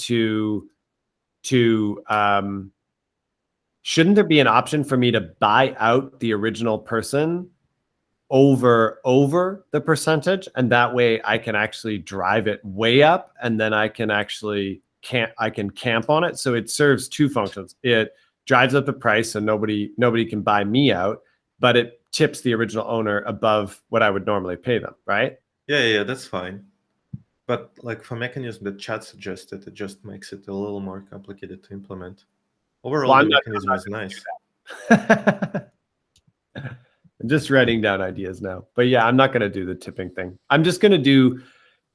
shouldn't there be an option for me to buy out the original person over the percentage, and that way I can actually drive it way up, and then I can actually camp on it. So it serves 2 functions. It drives up the price so nobody can buy me out, but it tips the original owner above what I would normally pay them, right? Yeah, that's fine. But like for mechanism that Chad suggested, it just makes it a little more complicated to implement. Overall, the mechanism is nice. I'm just writing down ideas now. But yeah, I'm not going to do the tipping thing. I'm just going to do,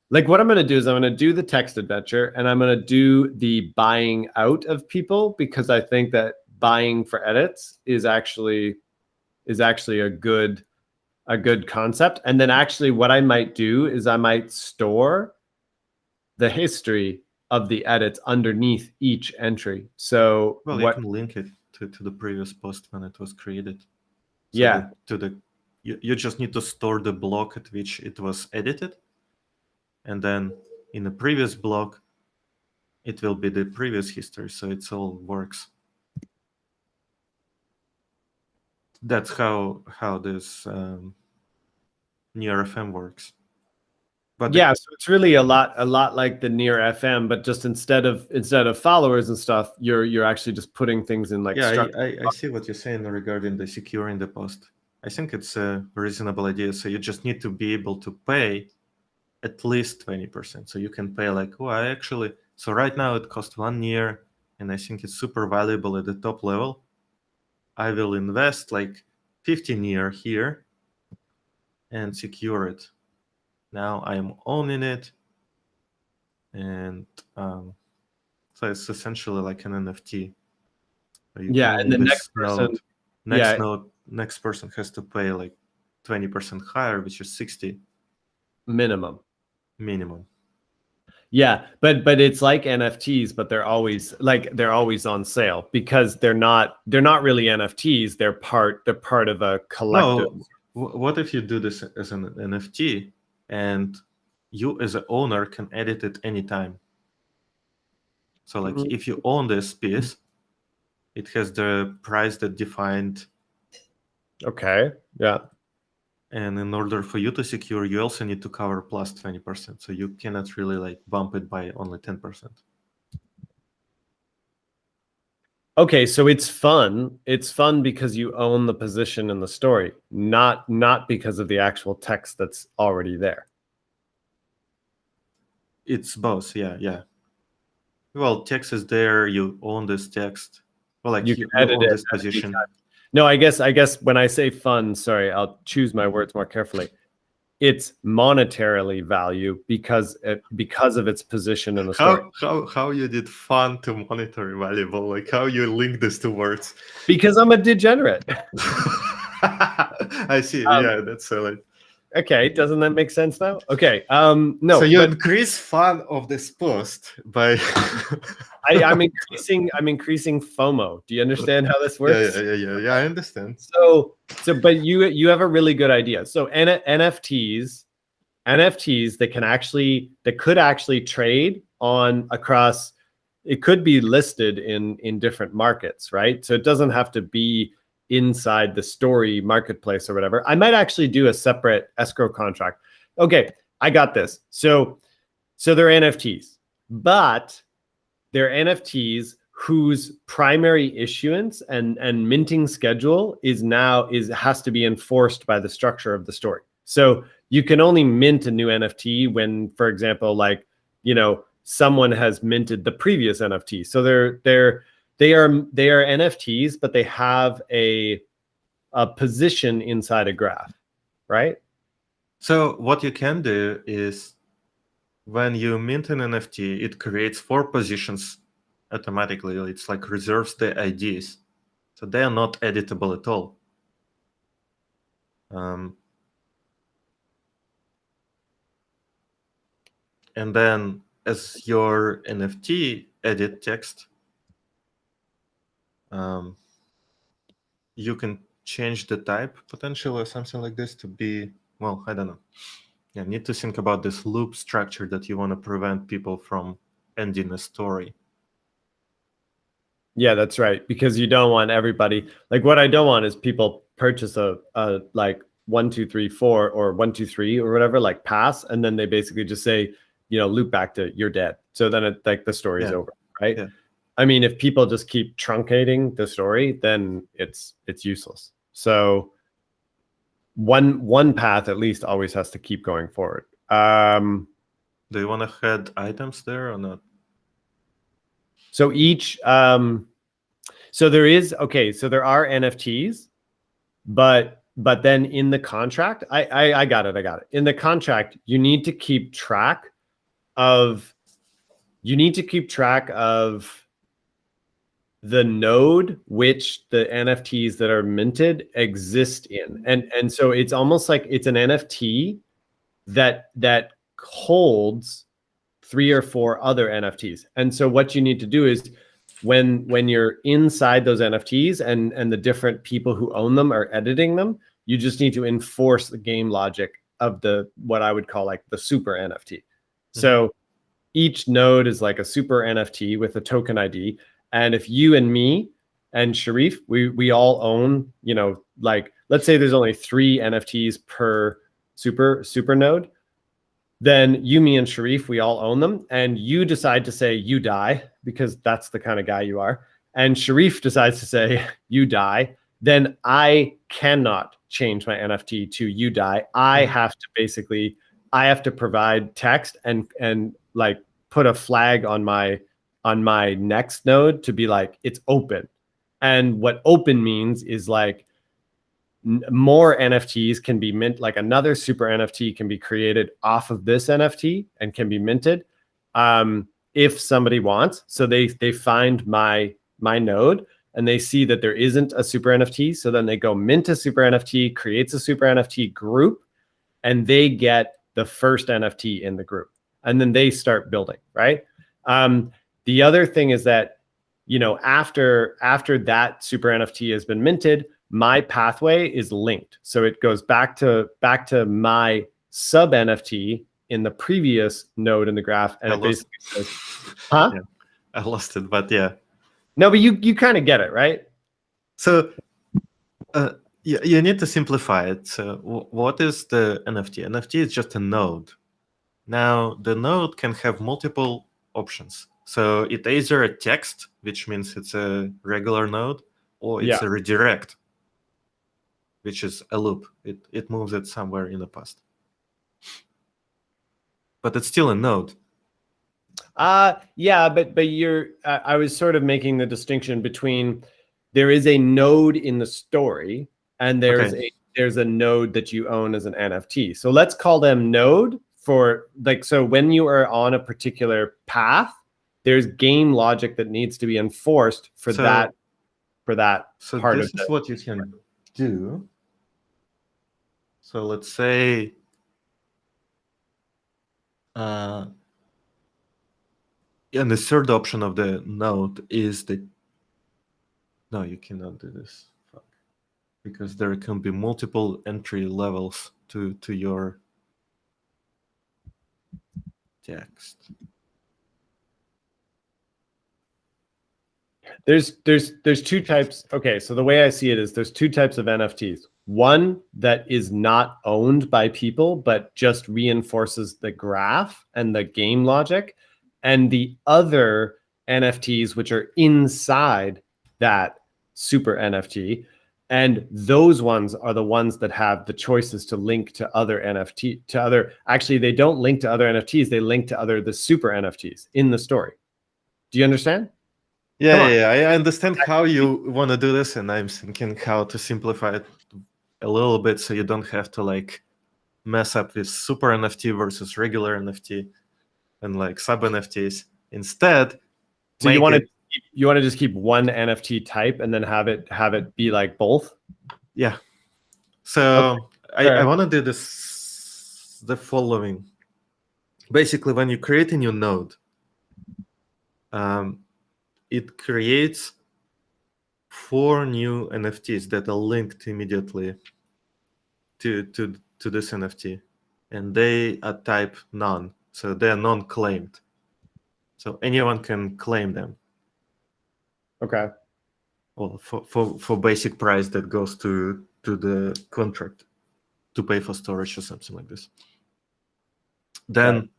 like, what I'm going to do is I'm going to do the text adventure, and I'm going to do the buying out of people, because I think that buying for edits is actually a good concept. And then actually what I might do is I might store the history of the edits underneath each entry. So you can link it to the previous post when it was created. So yeah. You just need to store the block at which it was edited, and then in the previous block, it will be the previous history. So it all works. That's how this near FM works. But yeah, so it's really a lot like the near FM, but just instead of followers and stuff, you're actually just putting things in like. Yeah, I see what you're saying regarding the securing the post. I think it's a reasonable idea. So you just need to be able to pay at least 20%. So you can pay like, oh, I actually, so right now it costs 1 year and I think it's super valuable at the top level. I will invest like 15 year here and secure it. Now I am owning it. And so it's essentially like an NFT. Yeah, and the next person, next person has to pay like 20% higher, which is 60 minimum. Yeah, but it's like NFTs, but they're always on sale because they're not really NFTs. They're part of a collective. No, what if you do this as an NFT and you as an owner can edit it anytime? So like if you own this piece, it has the price that defined. Okay. Yeah. And in order for you to secure, you also need to cover plus 20%. So you cannot really like bump it by only 10%. Okay, so it's fun. It's fun because you own the position in the story, not because of the actual text that's already there. It's both, yeah. Well, text is there. You own this text. Well, like you own this position. No, I guess when I say fun, sorry, I'll choose my words more carefully. It's monetarily value because of its position in the story. How you did fun to monetary valuable? Like how you link these two words? Because I'm a degenerate. I see. Yeah, that's silly. Okay, doesn't that make sense now? Okay, no. So you increase fun of this post by. I'm increasing FOMO. Do you understand how this works? Yeah. I understand. So, but you have a really good idea. So NFTs, that could actually trade on across. It could be listed in different markets, right? So it doesn't have to be inside the story marketplace or whatever. I might actually do a separate escrow contract. Okay, I got this. So they're NFTs, but they're NFTs whose primary issuance and minting schedule has to be enforced by the structure of the story. So you can only mint a new NFT when, for example, like, someone has minted the previous NFT. So they are NFTs, but they have a position inside a graph, right? So what you can do is when you mint an NFT, it creates 4 positions automatically. It's like reserves the IDs. So they are not editable at all. And then as your NFT edit text, you can change the type potentially or something like this to be, well, I don't know. Yeah, need to think about this loop structure that you want to prevent people from ending a story. Yeah, that's right. Because you don't want everybody, like what I don't want is people purchase a like 1, 2, 3, 4 or 1, 2, 3 or whatever, like pass, and then they basically just say, loop back to you're dead. So then it like the story's over, right? Yeah. I mean, if people just keep truncating the story, then it's useless. So one path at least always has to keep going forward. Do you want to add items there or not? So each, so there are NFTs, but then in the contract, I got it. In the contract, you need to keep track of the node which the NFTs that are minted exist in. And so it's almost like it's an NFT that holds 3 or 4 other NFTs. And so what you need to do is when you're inside those NFTs and the different people who own them are editing them, you just need to enforce the game logic of what I would call like the super NFT. Mm-hmm. So each node is like a super NFT with a token ID. And if you and me and Sharif, we all own, like, let's say there's only 3 NFTs per super node, then you, me, and Sharif, we all own them. And you decide to say you die because that's the kind of guy you are. And Sharif decides to say you die. Then I cannot change my NFT to you die. I have to basically I have to provide text and like put a flag on my next node to be like, it's open. And what open means is like more NFTs can be mint, like another super NFT can be created off of this NFT and can be minted if somebody wants. So they find my node and they see that there isn't a super NFT. So then they go mint a super NFT, creates a super NFT group, and they get the first NFT in the group. And then they start building, right? The other thing is that, you know, after that super NFT has been minted, my pathway is linked. So it goes back to my sub NFT in the previous node in the graph. And it basically says, huh? Yeah, I lost it, but yeah. No, but you kind of get it, right? So you need to simplify it. So what is the NFT? NFT is just a node. Now, the node can have multiple options. So it's either a text, which means it's a regular node, or it's a redirect, which is a loop. It moves it somewhere in the past. But it's still a node. Yeah, but you're I was sort of making the distinction between there is a node in the story and there's a node that you own as an NFT. So let's call them node for like, so when you are on a particular path, there's game logic that needs to be enforced for that so part this of is what you can do. So let's say and the third option of the node is the no, you cannot do this. Fuck. Because there can be multiple entry levels to your text. There's two types. Okay, so the way I see it is there's two types of NFTs. One that is not owned by people, but just reinforces the graph and the game logic. And the other NFTs, which are inside that super NFT. And those ones are the ones that have the choices to link to other actually, they don't link to other NFTs, they link to the super NFTs in the story. Do you understand? Yeah, I understand how you want to do this, and I'm thinking how to simplify it a little bit so you don't have to like mess up with super NFT versus regular NFT and like sub NFTs. Instead, so you want to just keep one NFT type and then have it be like both? Yeah. So okay. I want to do the following. Basically, when you create a new node, it creates 4 new NFTs that are linked immediately to this NFT, and they are type none, so they are non-claimed. So anyone can claim them. Okay. Well, for basic price that goes to the contract to pay for storage or something like this. Then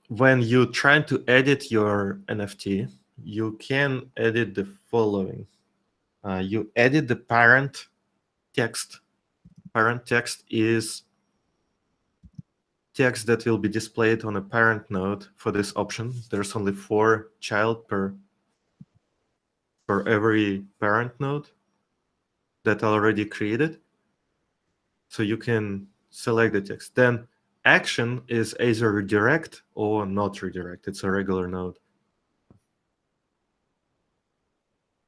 when you try to edit your NFT, you can edit the following. You edit the parent text. Parent text is text that will be displayed on a parent node for this option. There's only 4 child for every parent node that are already created. So you can select the text. Then action is either redirect or not redirect. It's a regular node.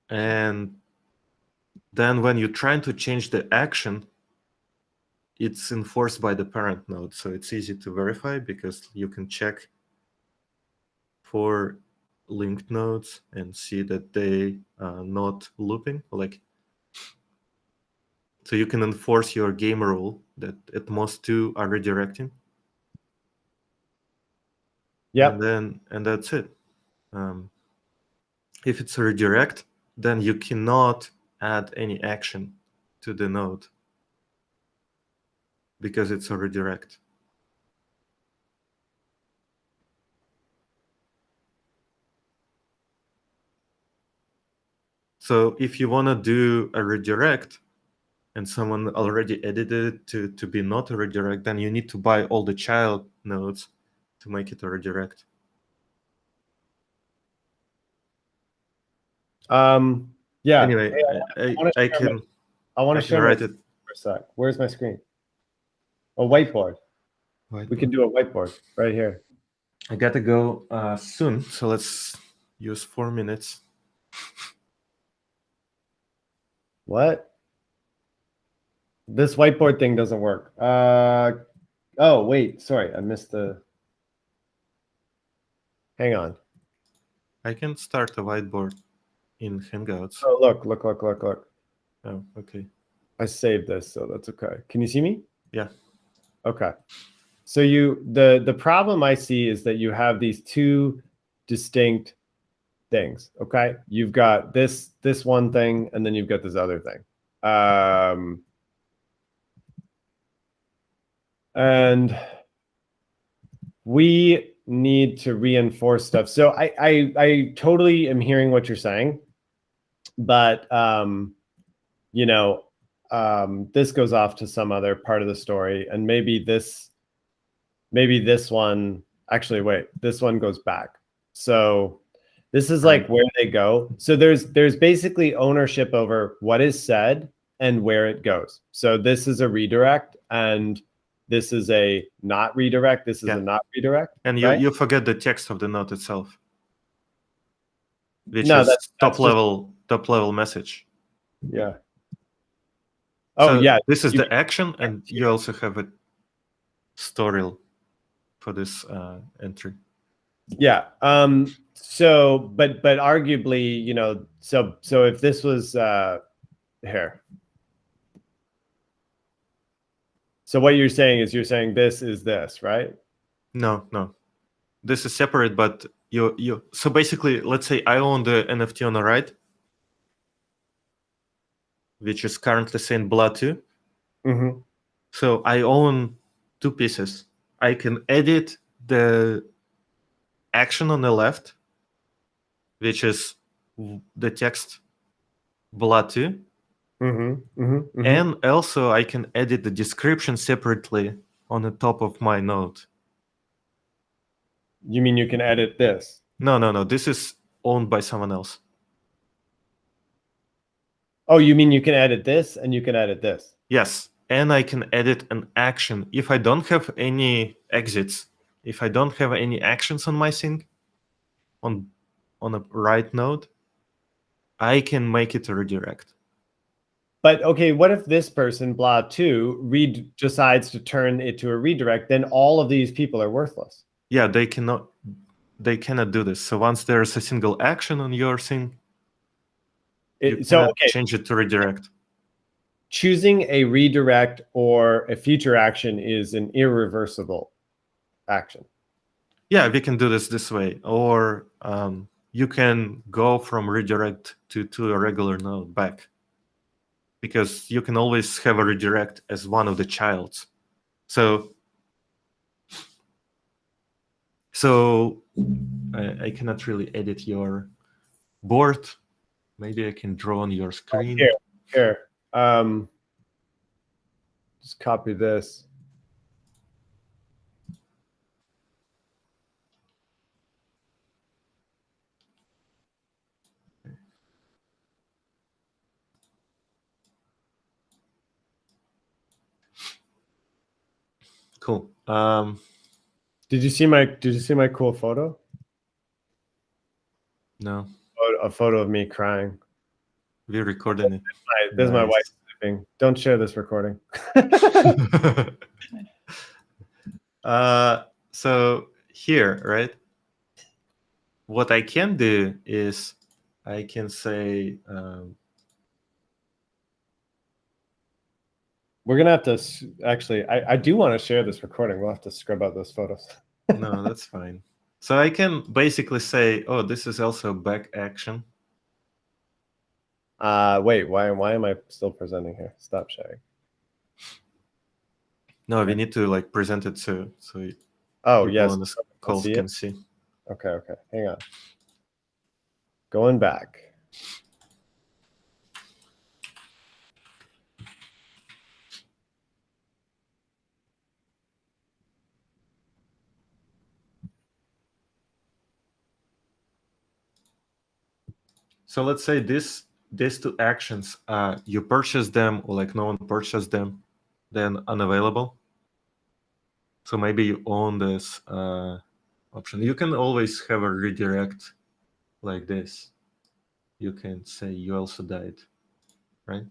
And then when you're trying to change the action, it's enforced by the parent node. So it's easy to verify because you can check for linked nodes and see that they are not looping. Like, so you can enforce your game rule that at most 2 are redirecting. Yeah. And that's it. If it's a redirect, then you cannot add any action to the node because it's a redirect. So if you want to do a redirect and someone already edited it to be not a redirect, then you need to buy all the child nodes to make it a redirect. Yeah. Anyway, Hey, I can share write my it. for a sec. Where's my screen? A whiteboard. We can do a whiteboard right here. I gotta go soon, so let's use 4 minutes. What? This whiteboard thing doesn't work. Oh, wait, sorry, I missed the. Hang on. I can start a whiteboard in Hangouts. Oh, look. Oh, okay. I saved this, so that's okay. Can you see me? Yeah. Okay. So the problem I see is that you have these two distinct things. Okay. You've got this one thing, and then you've got this other thing. And we need to reinforce stuff. So I totally am hearing what you're saying, but you know, this goes off to some other part of the story, and maybe this one, actually, wait, this one goes back. So this is like where they go. So there's basically ownership over what is said and where it goes. So this is a redirect, and this is a not redirect. This is a not redirect. And right? you forget the text of the node itself, which No, is that's top level message. Yeah. Oh, so yeah. This is the action, and you also have a story for this entry. Yeah. So, but arguably, you know, so if this was here. So what you're saying is this is this, right? No. This is separate, but you. So basically, let's say I own the NFT on the right, which is currently saying BLA2. Mm-hmm. So I own two pieces. I can edit the action on the left, which is the text BLA2. Mm-hmm. Mm-hmm. And also I can edit the description separately on the top of my node. You mean you can edit this? No. This is owned by someone else. Oh, you mean you can edit this and you can edit this? Yes. And I can edit an action. If I don't have any exits, if I don't have any actions on my thing, on a right node, I can make it a redirect. But okay, what if this person, BLA2, decides to turn it to a redirect? Then all of these people are worthless. Yeah, they cannot do this. So once there's a single action on your thing, you cannot change it to redirect. Choosing a redirect or a future action is an irreversible action. Yeah, we can do this way. Or you can go from redirect to a regular node back. Because you can always have a redirect as one of the childs. So I cannot really edit your board. Maybe I can draw on your screen. Here. Just copy this. Cool. Did you see my cool photo? No. A photo of me crying. We're recording it. This is my wife sleeping. Don't share this recording. So here, right? What I can do is I can say we're gonna have to actually. I do want to share this recording. We'll have to scrub out those photos. No, that's fine. So I can basically say, oh, this is also back action. Wait, why am I still presenting here? Stop sharing. No, we need to like present it so yes, on the calls can see. Okay, hang on. Going back. So let's say these two actions, you purchase them or like no one purchased them, then unavailable. So maybe you own this option. You can always have a redirect like this. You can say you also died, right?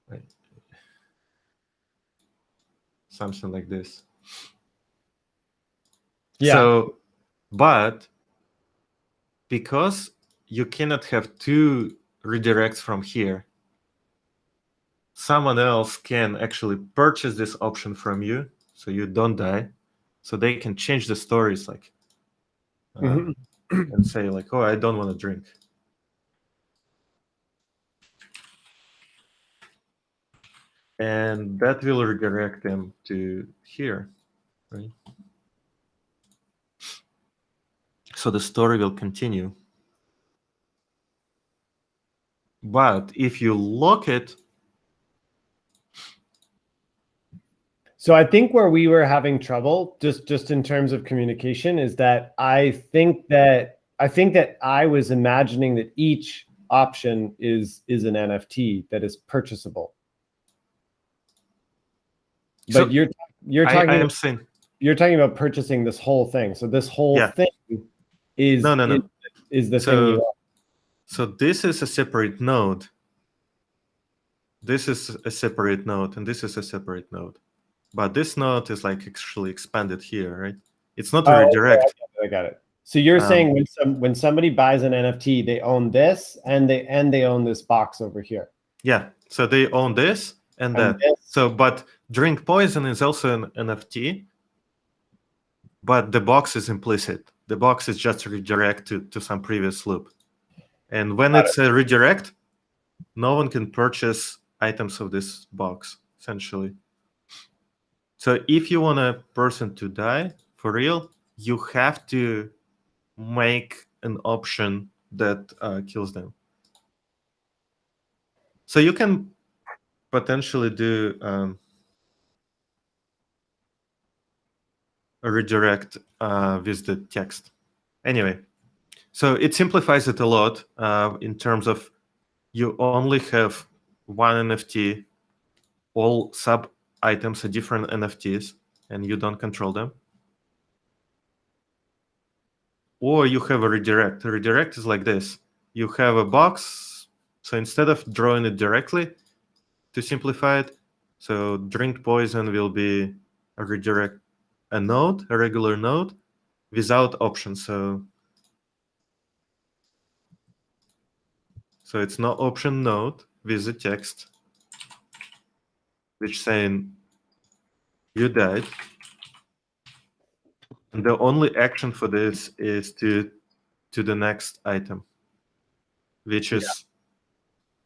Right. Something like this. Yeah. So, but because you cannot have two redirects from here, someone else can actually purchase this option from you, so you don't die. So they can change the stories, like, and say like, "Oh, I don't want to drink." And that will redirect them to here, right? So the story will continue. But if you lock it, So I think where we were having trouble, just in terms of communication, is that I think that I was imagining that each option is an NFT that is purchasable. But so you're talking I am saying you're talking about purchasing this whole thing. So this whole Yeah. thing is No. is the thing you want. So this is a separate node. This is a separate node, and this is a separate node. But this node is like actually expanded here, right? It's not a redirect. Okay, I got it. So you're saying when somebody buys an NFT, they own this and they own this box over here. Yeah. So they own this and that. this. So, but Drink Poison is also an NFT, but the box is implicit. The box is just a redirect to some previous loop. And when it's a redirect, no one can purchase items of this box, essentially. So if you want a person to die for real, you have to make an option that kills them. So you can potentially do a redirect with the text. Anyway, so it simplifies it a lot in terms of you only have one NFT, all sub items are different NFTs, and you don't control them. Or you have a redirect. A redirect is like this. You have a box, so instead of drawing it directly, to simplify it, so Drink Poison will be a redirect, a node, a regular node, without options. So it's no option node with the text, which saying you died. And the only action for this is to the next item, which is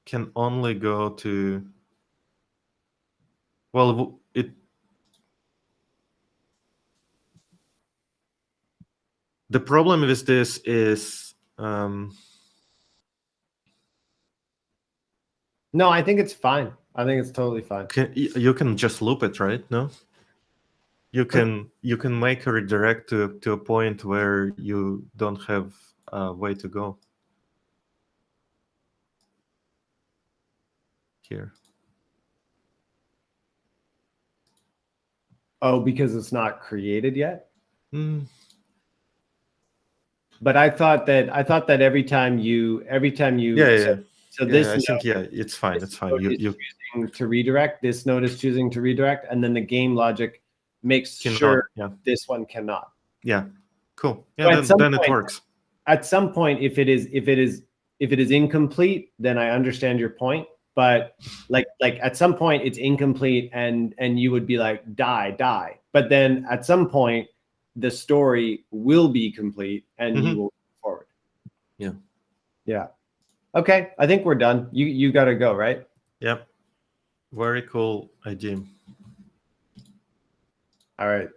can only go to, well, the problem with this is No, I think it's fine. I think it's totally fine. You can just loop it, right? No, you can make a redirect to a point where you don't have a way to go. Here. Oh, because it's not created yet? Mm. But I thought that every time you Yeah. So this I think it's fine. It's fine. You choosing to redirect. This node is choosing to redirect, and then the game logic makes sure this one cannot. Yeah, cool. Yeah, so then it works. At some point, if it is incomplete, then I understand your point. But like at some point it's incomplete, and you would be like die. But then at some point the story will be complete, and you will move forward. Yeah. Okay, I think we're done. You got to go, right? Yep. Very cool idea. All right.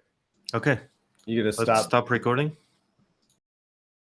Okay. You got to Let's stop recording.